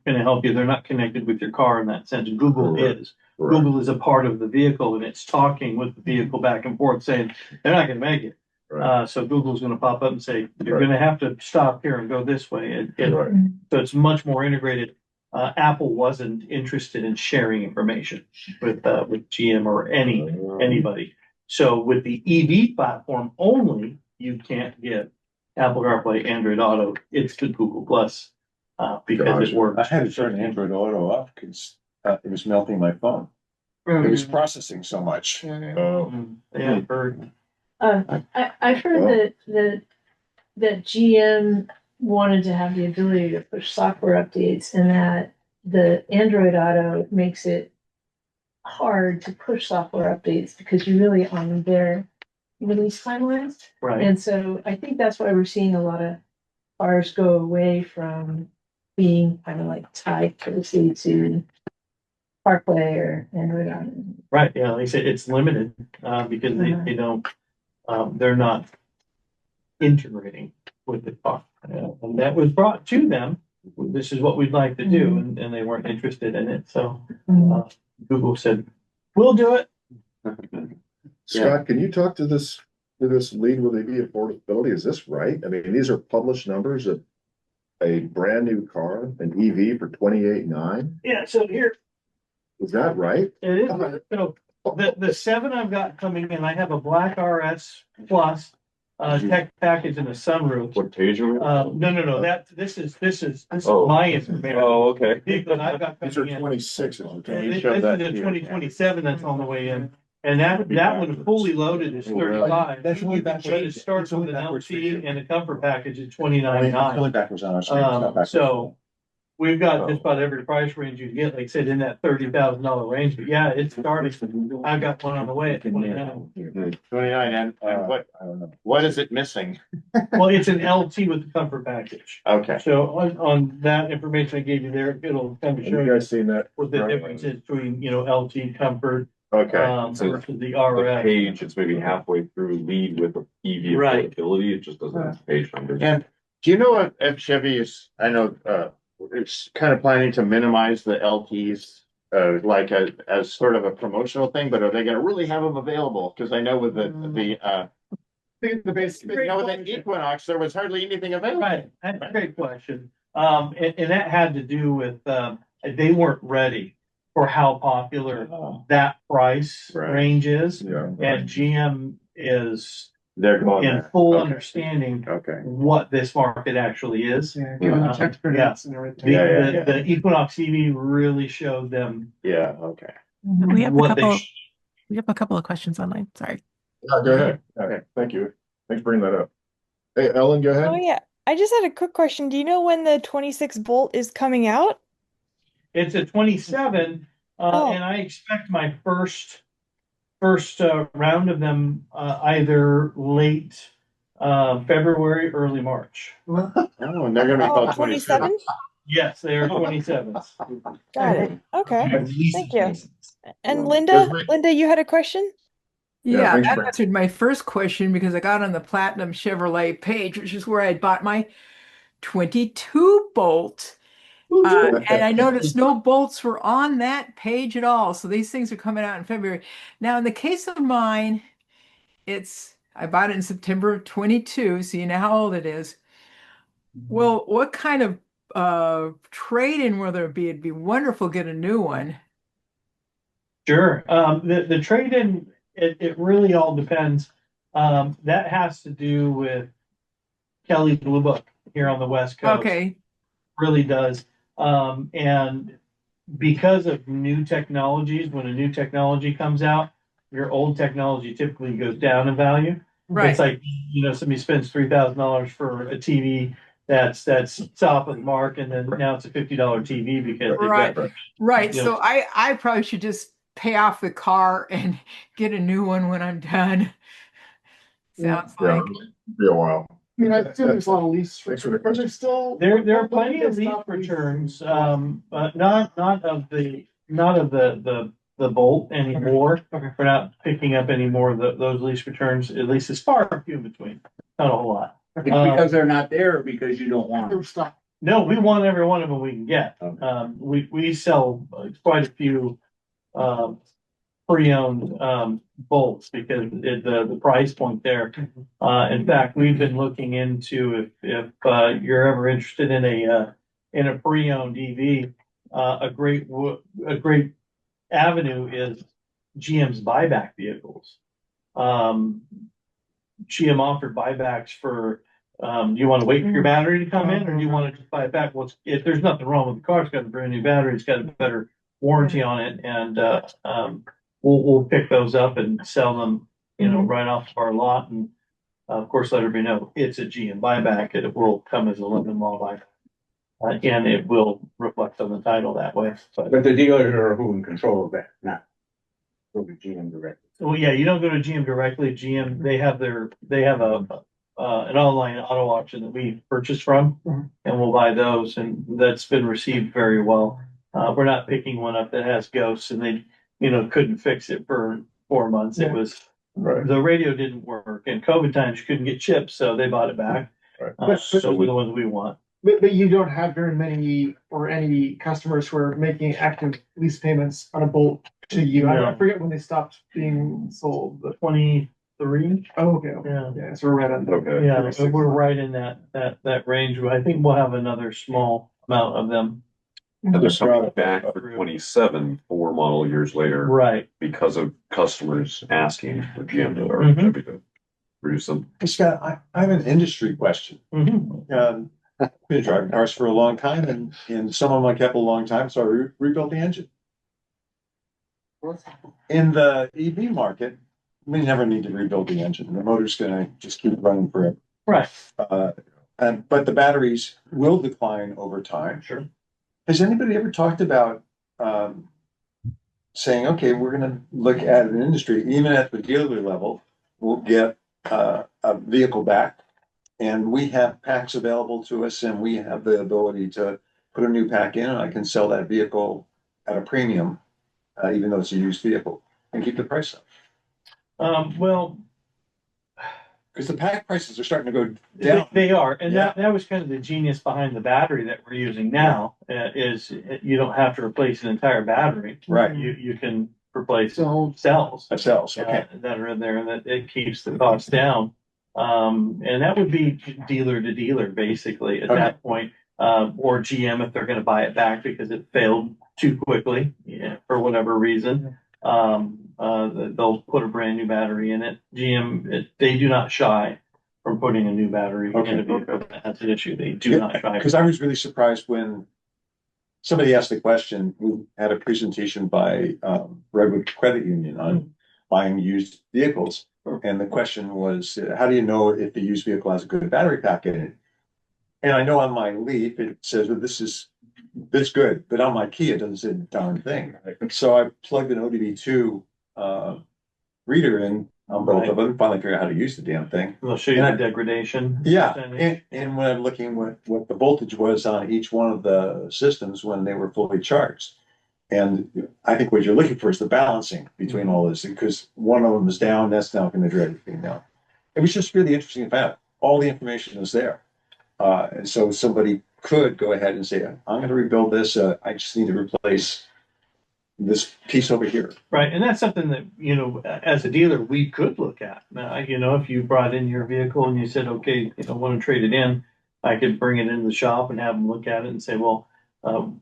Going to help you. They're not connected with your car in that sense. Google is. Right. Google is a part of the vehicle, and it's talking with the vehicle back and forth, saying they're not going to make it. Right. So Google's going to pop up and say you're Right. going to have to stop here and go this way. Right. So it's much more integrated. Apple wasn't interested in sharing information with GM or anybody. So with the EV platform only, you can't get Apple CarPlay, Android Auto. It's the Google Plus because it works. I had to turn Android Auto off because it was melting my phone. It was processing so much. Yeah, I've heard. I've heard that GM wanted to have the ability to push software updates, and that the Android Auto makes it hard to push software updates because you're really on their release timelines. Right. And so I think that's why we're seeing a lot of cars go away from being kind of like tied closely to CarPlay or Android Auto. Right, yeah, like I said, it's limited, because they don't, they're not integrating with the car. And that was brought to them, this is what we'd like to do, and they weren't interested in it, so, Google said, we'll do it. Scott, can you talk to this lead with EV affordability? Is this right? I mean, these are published numbers of a brand new car, an EV for 28.9. Yeah, so here, Is that right? it is, so, the 7 I've got coming in, I have a black RS Plus, tech package and a sunroof. What page are we on? No, this is Oh. my information. Oh, okay. Vehicle that I've got These are coming in. 26s. This is the 2027 that's on the way in, and that one fully loaded is 35. That's only backwards. But it starts It's only with an backwards for LT you. and a comfort package at It's only 29.9. backwards on our screen. It's not backwards. So we've got just about every price range you can get, like I said, in that $30,000 range, but yeah, it's starting. I've got one on the way at 29. 29, and what is it missing? Well, it's an LT with the comfort package. Okay. So on that information I gave you there, it'll kind of Have show you you guys seen that? what the difference is between, LT comfort, Okay. So versus the The RS. page, it's maybe halfway through lead with the EV Right. affordability, it just doesn't have page numbers. And do you know if Chevy is, I know, it's kind of planning to minimize the LTs, like as sort of a promotional thing, but are they gonna really have them available? Cause I know with the with the Equinox, there was hardly anything available. Right, that's a great question. And that had to do with, they weren't ready for how popular that price range is. Yeah. And GM is They're going in there. full Okay. understanding Okay. what this market actually is. Yeah, given the tax credits and everything. The Equinox EV really showed them Yeah, okay. We have a what they couple. We have a couple of questions online. Sorry. Go ahead. Okay, thank you. Thanks for bringing that up. Hey, Ellen, go ahead. Oh yeah, I just had a quick question. Do you know when the 26 Bolt is coming out? It's a 27, and I expect my first round of them either late February, early March. Oh, and they're gonna be called 27. Yes, they are 27s. Got it. Okay. Thank you. And Does Linda, you had a question? Yeah, thanks, that Brent. answered my first question because I got on the Platinum Chevrolet page, which is where I bought my 22 Bolt. And I noticed no bolts were on that page at all. So these things are coming out in February. Now, in the case of mine, I bought it in September of 22, so you know how old it is. Well, what kind of trade-in will there be? It'd be wonderful to get a new one. Sure. The trade-in, it really all depends. That has to do with Kelly Blue Book here on the West Coast. Okay. Really does. And because of new technologies, when a new technology comes out, your old technology typically goes down in value. Right. It's like, somebody spends $3,000 for a TV that's top of the mark, and then now it's a $50 TV because they've Right. got, Right. So I probably should just pay off the car and get a new one when I'm done. Sounds like. Be a while. I mean, I assume there's a lot of lease. Thanks for the Are there still? There are plenty of lease returns, but not of the Bolt anymore. We're not picking up any more of those lease returns, at least as far and few in between. Not a whole lot. Because they're not there, or because you don't want them. No, we want every one of them we can get. Okay. We sell quite a few pre-owned bolts because the price point there. In fact, we've been looking into if you're ever interested in a pre-owned EV, a great avenue is GM's buyback vehicles. GM offered buybacks for, do you want to wait for your battery to come in, or do you want to just buy it back? Well, if there's nothing wrong with the car, it's got a brand new battery, it's got a better warranty on it, and we'll pick those up and sell them, right off of our lot. And of course, let everybody know it's a GM buyback, and it will come as a limited model buyback. And it will reflect on the title that way. But the dealers are who in control of that, not go to GM directly. Well, yeah, you don't go to GM directly. GM, they have an online auto auction that we purchase from, and we'll buy those, and that's been received very well. We're not picking one up that has ghosts, and they, couldn't fix it for 4 months. It was the radio didn't work, and COVID times you couldn't get chips, so they bought it back. So we're the ones we want. But you don't have very many or any customers who are making active lease payments on a Bolt to you. No. I forget when they stopped being sold, but 23. Oh, okay. Yeah, so we're right on. Okay. Yeah, so we're right in that range. I think we'll have another small amount of them. And they're coming back for 27 4 model years later. Right. Because of customers asking for GM to to produce them. Hey, Scott, I have an industry question. Been driving cars for a long time, and some of them I kept a long time, so I rebuilt the engine. In the EV market, we never need to rebuild the engine. The motor's gonna just keep running forever. Right. But the batteries will decline over time. Sure. Has anybody ever talked about saying, okay, we're gonna look at an industry, even at the dealer level, we'll get a vehicle back, and we have packs available to us, and we have the ability to put a new pack in, and I can sell that vehicle at a premium, even though it's a used vehicle, and keep the price up. Well, because the pack prices are starting to go down. They are, and that was kind of the genius behind the battery that we're using now. Is you don't have to replace an entire battery. Right. You can replace cells. Cells. Okay. That are in there, and that it keeps the cost down. And that would be dealer to dealer, basically, at that point, or GM if they're going to buy it back because it failed too quickly, for whatever reason. They'll put a brand new battery in it. GM, they do not shy from putting a new battery in a vehicle. That's an issue. They do not shy. Because I was really surprised when somebody asked the question. We had a presentation by Redwood Credit Union on buying used vehicles. And the question was, how do you know if the used vehicle has a good battery pack in it? And I know on my Leaf, it says, well, this is good, but on my Kia, it doesn't say a darn thing. So I plugged an ODB2 reader in on both of them, finally figured out how to use the damn thing. They'll show you the degradation. Yeah, and when I'm looking what the voltage was on each one of the systems when they were fully charged. And I think what you're looking for is the balancing between all this, because one of them is down, that's now going to drag everything down. It was just really interesting about it. All the information is there. And so somebody could go ahead and say, I'm going to rebuild this. I just need to replace this piece over here. Right. And that's something that, as a dealer, we could look at. If you brought in your vehicle and you said, okay, I want to trade it in, I could bring it into the shop and have them look at it and say, well,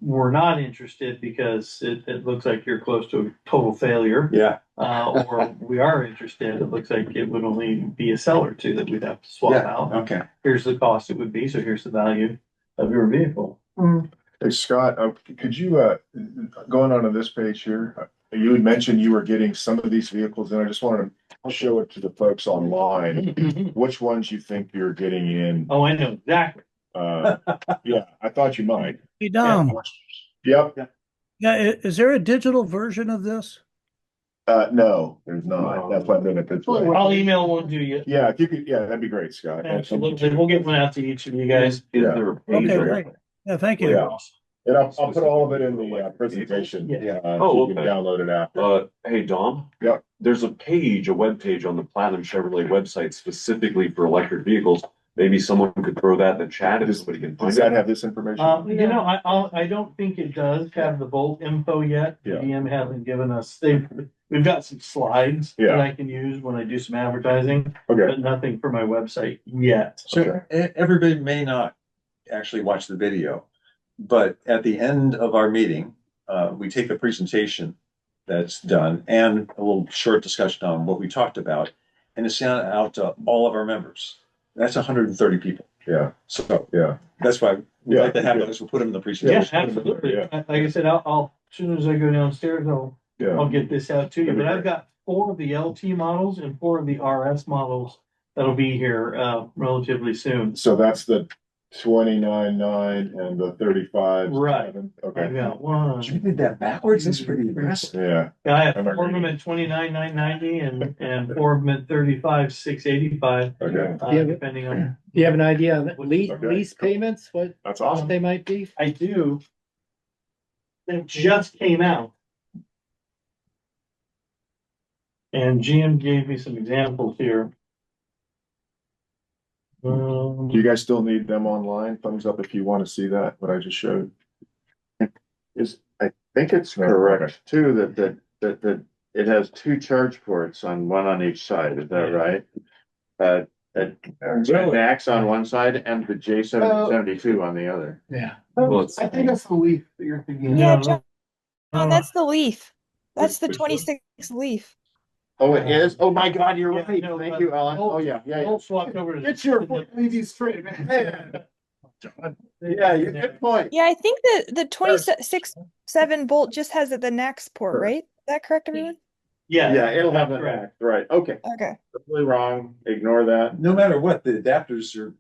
we're not interested because it looks like you're close to a total failure. Yeah. Or we are interested. It looks like it would only be a cell or two that we'd have to swap out. Okay. Here's the cost it would be. So here's the value of your vehicle. Hey, Scott, could you, going on to this page here, you had mentioned you were getting some of these vehicles, and I just wanted to show it to the folks online. Which ones you think you're getting in? Oh, I know exactly. Yeah, I thought you might. Hey, Dom. Yep. Yeah, is there a digital version of this? No, there's not. That's why I'm doing it this way. I'll email one to you. Yeah, if you could, that'd be great, Scott. Absolutely. We'll get one out to each of you guys. Okay, great. Yeah, thank you. Yeah. And I'll put all of it in the presentation. So you can download it after. Hey, Dom. Yeah. There's a web page on the Platinum Chevrolet website specifically for electric vehicles. Maybe someone could throw that in the chat if somebody can find it. Does that have this information? I don't think it does have the Volt info yet. Yeah. GM hasn't given us. We've got some slides that I can use when I do some advertising. Okay. But nothing for my website yet. So everybody may not actually watch the video, but at the end of our meeting, we take the presentation that's done and a little short discussion on what we talked about, and it's sent out to all of our members. That's 130 people. Yeah. So yeah, that's why we like to have those. We'll put them in the presentation. Yeah, absolutely. Like I said, I'll as soon as I go downstairs, I'll get this out to you. But I've got 4 of the LT models and 4 of the RS models that'll be here, relatively soon. So that's the 29.9 and the 35. Right. Okay. I've got one. You did that backwards. That's pretty impressive. Yeah. I have I'm four of them agreeing. at 29,990 and four of them at 35,685. Okay. Depending on. Do you have an idea on Okay, lease cool. payments, what That's awesome. they might be? I do. They just came out. And GM gave me some examples here. Do you guys still need them online? Thumbs up if you want to see that, what I just showed. I think it's No, correct okay. too, that it has two charge ports one on each side, is that right? Max on one side and the J72 on the other. Yeah. I think that's the Leaf that you're thinking. Yeah, No, John, no. that's the Leaf. That's the Which one? 26 Leaf. Oh, it is? Oh my God, you're Yeah, right. no, Thank you, Alan. Oh, yeah. Bolt swapped over to. Get your Leafy straight, man. Yeah, good point. Yeah, I think the 26/7 Bolt just has the NAX port, right? Is that correct, everyone? Yeah. Yeah, it'll have that's that correct. back. Right, okay. Okay. Totally wrong. Ignore that. No matter what, the adapters are,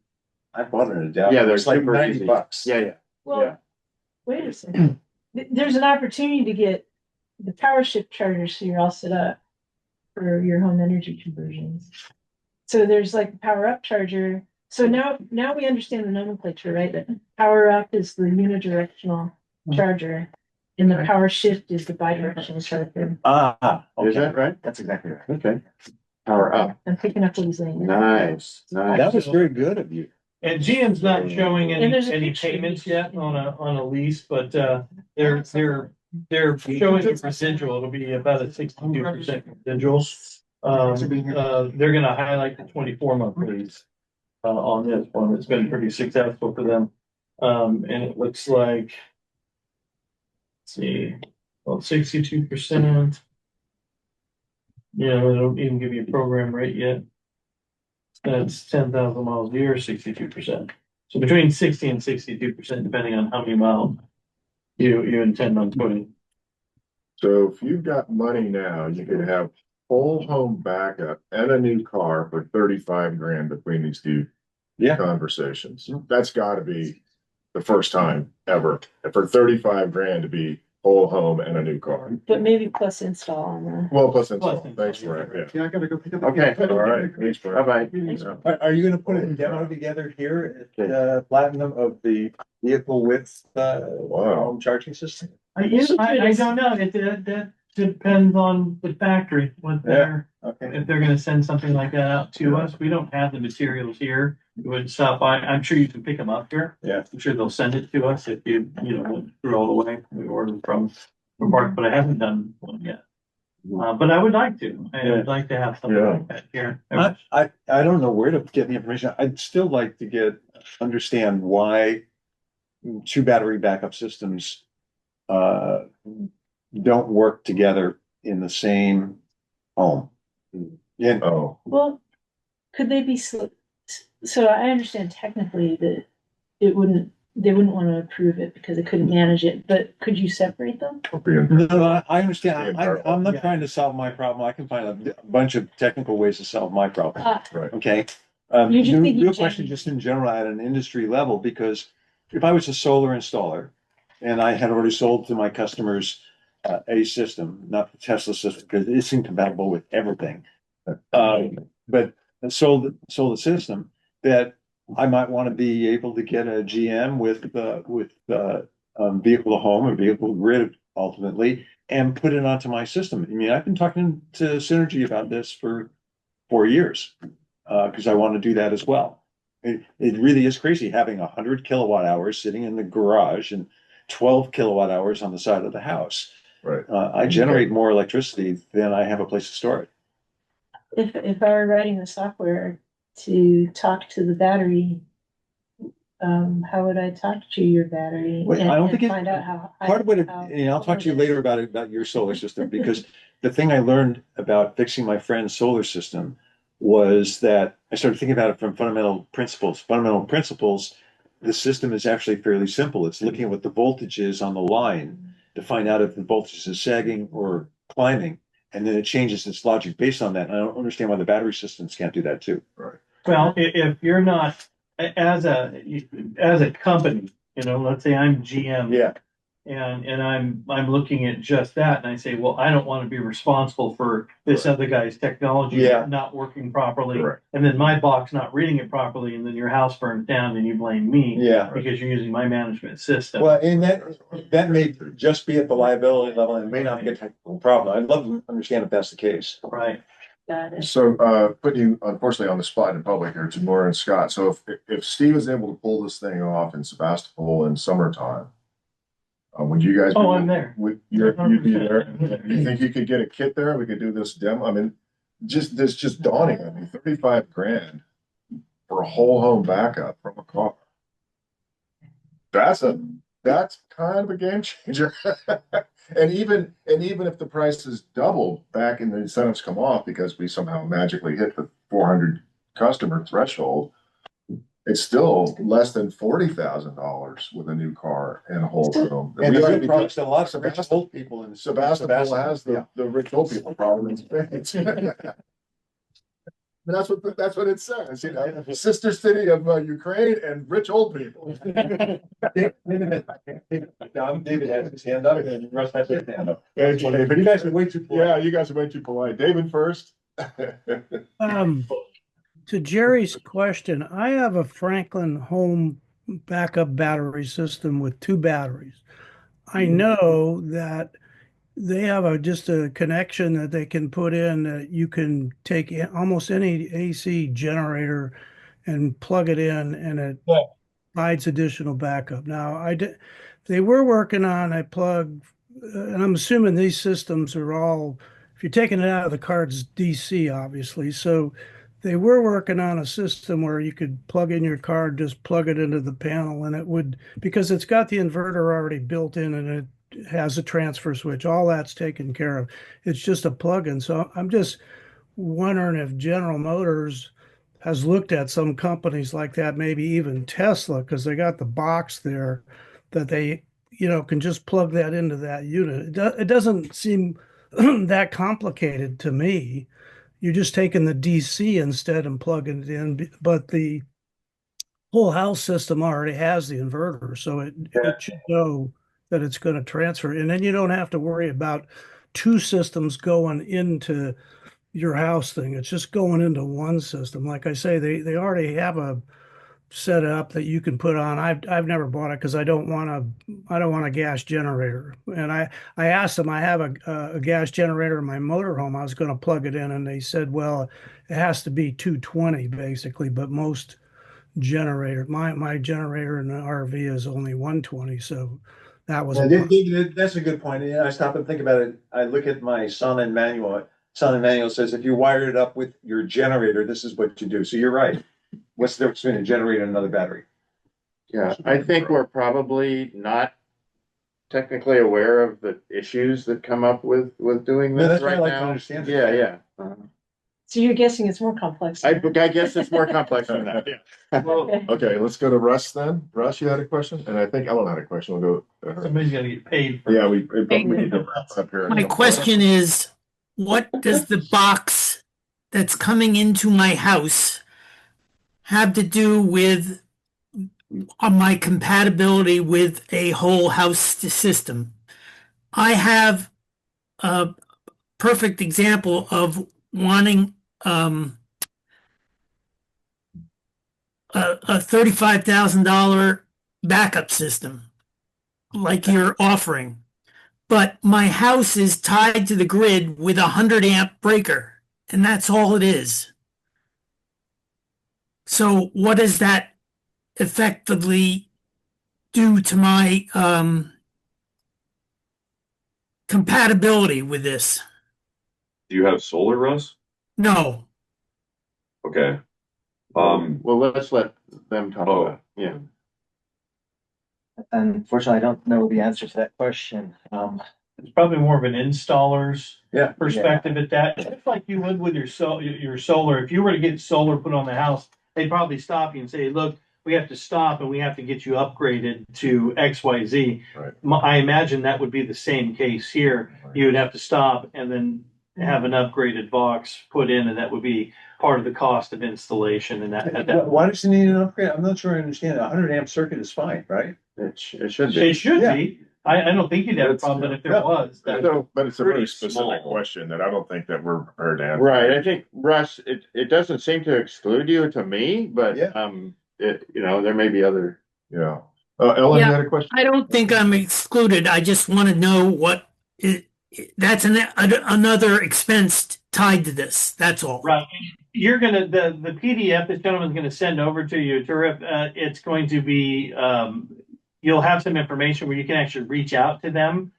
I bought an adapter. Yeah, they're It's like super 90 easy. bucks. Yeah, yeah. Well, wait a second. There's an opportunity to get the power shift chargers so you're all set up for your home energy conversions. So there's like a power up charger. So now we understand the nomenclature, right? That power up is the unidirectional charger and the power shift is the bidirectional charger. Ah, Is that right? That's exactly right. Okay. Power up. I'm picking up what he's saying. Nice, nice. that was very good of you. And GM's not showing And there's a any picture. payments yet on a lease, but they're showing a residual. It'll be about a 62% residual. They're gonna highlight the 24-month lease on this one. It's been pretty successful for them. And it looks like, let's see, well, 62%. Yeah, they don't even give you a program rate yet. That's 10,000 miles a year, 62%. So between 60 and 62%, depending on how many miles you intend on putting. So if you've got money now, you could have whole home backup and a new car for 35 grand between these two conversations. That's gotta be the first time ever for 35 grand to be whole home and a new car. But maybe plus install on the. Well, plus install. Thanks, Brad. Yeah. Yeah, I gotta go pick up. Okay. All right. Thanks, Brad. Bye-bye. Are you gonna put a demo together here at Platinum of the vehicle with home charging system? I don't know. That depends on the factory, what they're, if they're gonna send something like that out to us. We don't have the materials here. We would stop by. I'm sure you can pick them up here. Yeah. I'm sure they'll send it to us if you went through all the way. We ordered from Mark, but I haven't done one yet. But I would like to. I'd like to have something like that here. I don't know where to get the information. I'd still like to understand why two battery backup systems don't work together in the same home. Yeah. Oh. Well, could they be so I understand technically that they wouldn't want to approve it because they couldn't manage it, but could you separate them? No, I understand. I'm not trying to solve my problem. I can find a bunch of technical ways to solve my problem. Right. Okay. You just think Real question, just in general at an industry level, because if I was a solar installer and I had already sold to my customers a system, not the Tesla system, because it's incompatible with everything. But sold the system that I might want to be able to get a GM with vehicle to home and vehicle grid ultimately, and put it onto my system. I mean, I've been talking to Synergy about this for 4 years because I want to do that as well. It really is crazy having 100 kilowatt hours sitting in the garage and 12 kilowatt hours on the side of the house. Right. I generate more electricity than I have a place to store it. If I were writing the software to talk to the battery, how would I talk to your battery? Wait, I don't think find out how part of what I'll talk to you later about your solar system, because the thing I learned about fixing my friend's solar system was that I started thinking about it from fundamental principles. Fundamental principles, the system is actually fairly simple. It's looking at what the voltage is on the line to find out if the voltage is sagging or climbing, and then it changes its logic based on that. And I don't understand why the battery systems can't do that too. Right. Well, if you're not, as a company, let's say I'm GM. Yeah. And I'm looking at just that and I say, well, I don't want to be responsible for this other guy's technology Yeah. not working properly. Correct. And then my box not reading it properly, and then your house burns down and you blame me. Yeah. Because you're using my management system. Well, and that may just be at the liability level and it may not be a technical problem. I'd love to understand if that's the case. Right. Got it. So, putting you unfortunately on the spot in public here, to Nora and Scott. So if Steve is able to pull this thing off in Sebastopol in summertime, would you guys? Oh, I'm there. You'd be there. You think you could get a kit there? We could do this demo. I mean, just dawning on me, 35 grand for a whole home backup from a car. That's kind of a game changer. And even if the price is doubled back and the incentives come off because we somehow magically hit the 400 customer threshold, it's still less than $40,000 with a new car and a whole home. And We the already good products that a lot of rich old people in Sebastopol has the rich old people problem in Spain. That's what it says, sister city of Ukraine and rich old people. David has his hand up and Russ has his hand up. But you guys are way too polite. Yeah, you guys are way too polite. David first. To Jerry's question, I have a Franklin home backup battery system with 2 batteries. I know that they have just a connection that they can put in that you can take almost any AC generator and plug it in, and it provides additional backup. Now, they were working on a plug, and I'm assuming these systems are all, if you're taking it out of the car, it's DC, obviously. So they were working on a system where you could plug in your car, just plug it into the panel, and it would, because it's got the inverter already built in and it has a transfer switch, all that's taken care of. It's just a plug-in. So I'm just wondering if General Motors has looked at some companies like that, maybe even Tesla, because they got the box there that they, can just plug that into that unit. It doesn't seem that complicated to me. You're just taking the DC instead and plugging it in, but the whole house system already has the inverter, so it should know that it's going to transfer. And then you don't have to worry about 2 systems going into your house thing. It's just going into one system. Like I say, they already have a setup that you can put on. I've never bought it because I don't want a gas generator. And I asked them, I have a gas generator in my motorhome. I was going to plug it in, and they said, well, it has to be 220 basically, but most generator, my generator in the RV is only 120. So that was that's a good point. I stop and think about it. I look at my Sonnen manual. Sonnen manual says if you wire it up with your generator, this is what you do. So you're right. What's the difference between a generator and another battery? Yeah, I think we're probably not technically aware of the issues that come up with doing this that's right what I like to now. understand. Yeah. So you're guessing it's more complex. I guess it's more complex than that. Yeah. Okay, let's go to Russ then. Russ, you had a question, and I think Ellen had a question. We'll go. Somebody's got to get paid. Yeah, we need to wrap up here. My question is, what does the box that's coming into my house have to do with my compatibility with a whole house system? I have a perfect example of wanting a $35,000 backup system like you're offering, but my house is tied to the grid with a 100-amp breaker, and that's all it is. So what does that effectively do to my compatibility with this? Do you have solar, Russ? No. Okay. Well, let's let them talk about it. Yeah. Unfortunately, I don't know the answer to that question. It's probably more of an installer's Yeah. perspective at that. Just like you would with your solar. If you were to get solar put on the house, they'd probably stop you and say, look, we have to stop and we have to get you upgraded to XYZ. Right. I imagine that would be the same case here. You would have to stop and then have an upgraded box put in, and that would be part of the cost of installation and that. Why does it need an upgrade? I'm not sure I understand. A 100 amp circuit is fine, right? It should be. It should Yeah. be. I don't think you'd have a problem, but if there was, that. But it's a very Pretty specific small. question that I don't think that we're prepared to answer. Right, I think, Russ, it doesn't seem to exclude you to me, but, Yeah. there may be other. Yeah. Ellen, you Yeah, had a question? I don't think I'm excluded. I just want to know what that's another expense tied to this. That's all. Right. You're gonna, the PDF this gentleman's gonna send over to you, it's going to be, you'll have some information where you can actually reach out to them.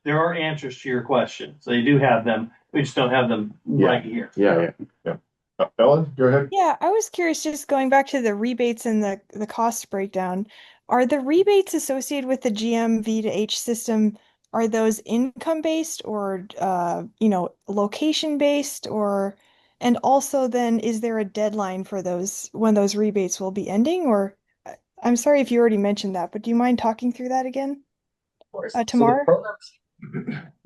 There are answers to your questions. They do have them. We just don't have them right here. Yeah. Ellen, go ahead. Yeah, I was curious, just going back to the rebates and the cost breakdown. Are the rebates associated with the GM V2H system, are those income based or location based, or and also then is there a deadline for those when those rebates will be ending? Or I'm sorry if you already mentioned that, but do you mind talking through that again? Of course. Tamar?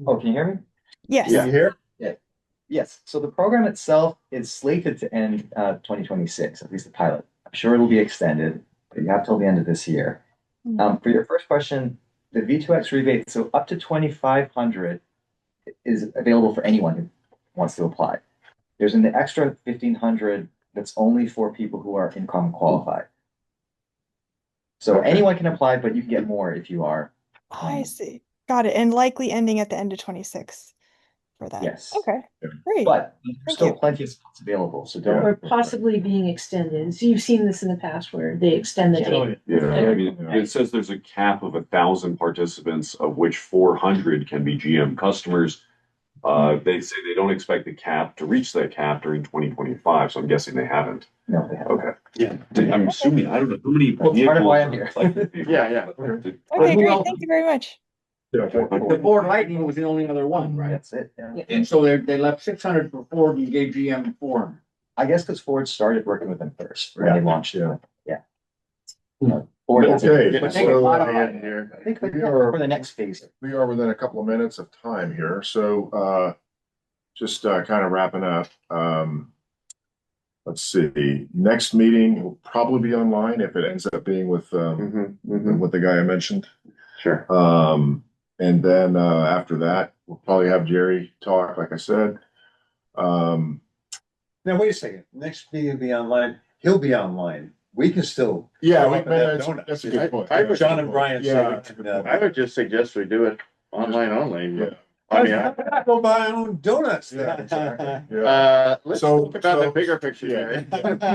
Oh, can you hear me? Yes. Can you hear? Yeah. Yes. So the program itself is slated to end 2026, at least the pilot. I'm sure it'll be extended, but you have till the end of this year. For your first question, the V2X rebate, so up to 2,500 is available for anyone who wants to apply. There's an extra 1,500 that's only for people who are income qualified. So anyone can apply, but you can get more if you are. I see. Got it. And likely ending at the end of 26 for that. Yes. Okay. Great. But there's still plenty of spots available, so don't. Or possibly being extended. So you've seen this in the past where they extend the date. I mean, it says there's a cap of 1,000 participants, of which 400 can be GM customers. They say they don't expect the cap to reach that cap during 2025, so I'm guessing they haven't. No, they haven't. Okay. Yeah, I'm assuming, I don't know how many Well, part of why I'm vehicles. here. Yeah. Okay, great. Thank you very much. The Ford Lightning was the only other one, right? That's it. Yeah. And so they left 600 for Ford and gave GM 400. I guess because Ford started working with them first when they launched it. Yeah. Ford. has Okay, a- so, I think we are- for the next phase. We are within a couple of minutes of time here, so just kind of wrapping up. Let's see, next meeting will probably be online if it ends up being with with the guy I mentioned. Sure. And then after that, we'll probably have Jerry talk, like I said. Now, wait a second. Next meeting will be online. He'll be online. We can still. Yeah, show up and have donuts. that's a good point. John and Brian Yeah. say. I would just suggest we do it online only. Yeah. I mean, I go buy my own donuts there. Let's So- talk about the so- bigger picture here.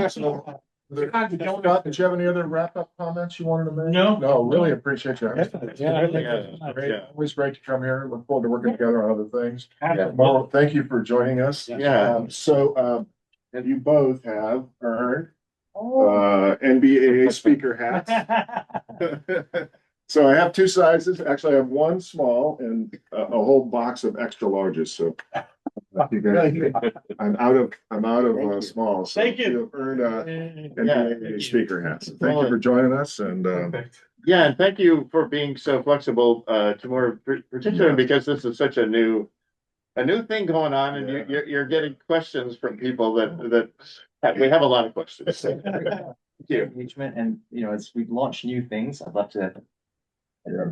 So, Scott, did you have any other wrap-up comments you wanted to make? No. No, really appreciate you. Yeah, I think Great. Always great to come here. Look forward to working together on other things. Yeah. Well, thank you for joining us. Yeah. So, you both have earned NBEAA speaker hats. So I have two sizes. Actually, I have one small and a whole box of extra larges. So you guys- I'm out of small. So Thank you. you've earned NBEAA speaker hats. So thank you for joining us and Yeah, and thank you for being so flexible, Timur, particularly because this is such a new thing going on, and you're getting questions from people that we have a lot of questions. Engagement and, as we launch new things, I'd love to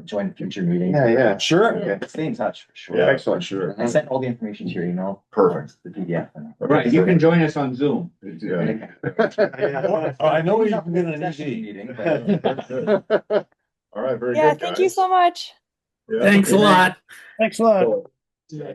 join future meetings. Yeah. Sure. Okay, stay in touch for sure. Yeah, excellent. Sure. I sent all the information to your email. Perfect. The PDF. Right, you can join us on Zoom. Yeah. I know we can get an Session easy. meeting, but All right. Very Yeah, good. thank you guys. so much. Yeah. Thanks a lot. Thanks a lot. Yeah.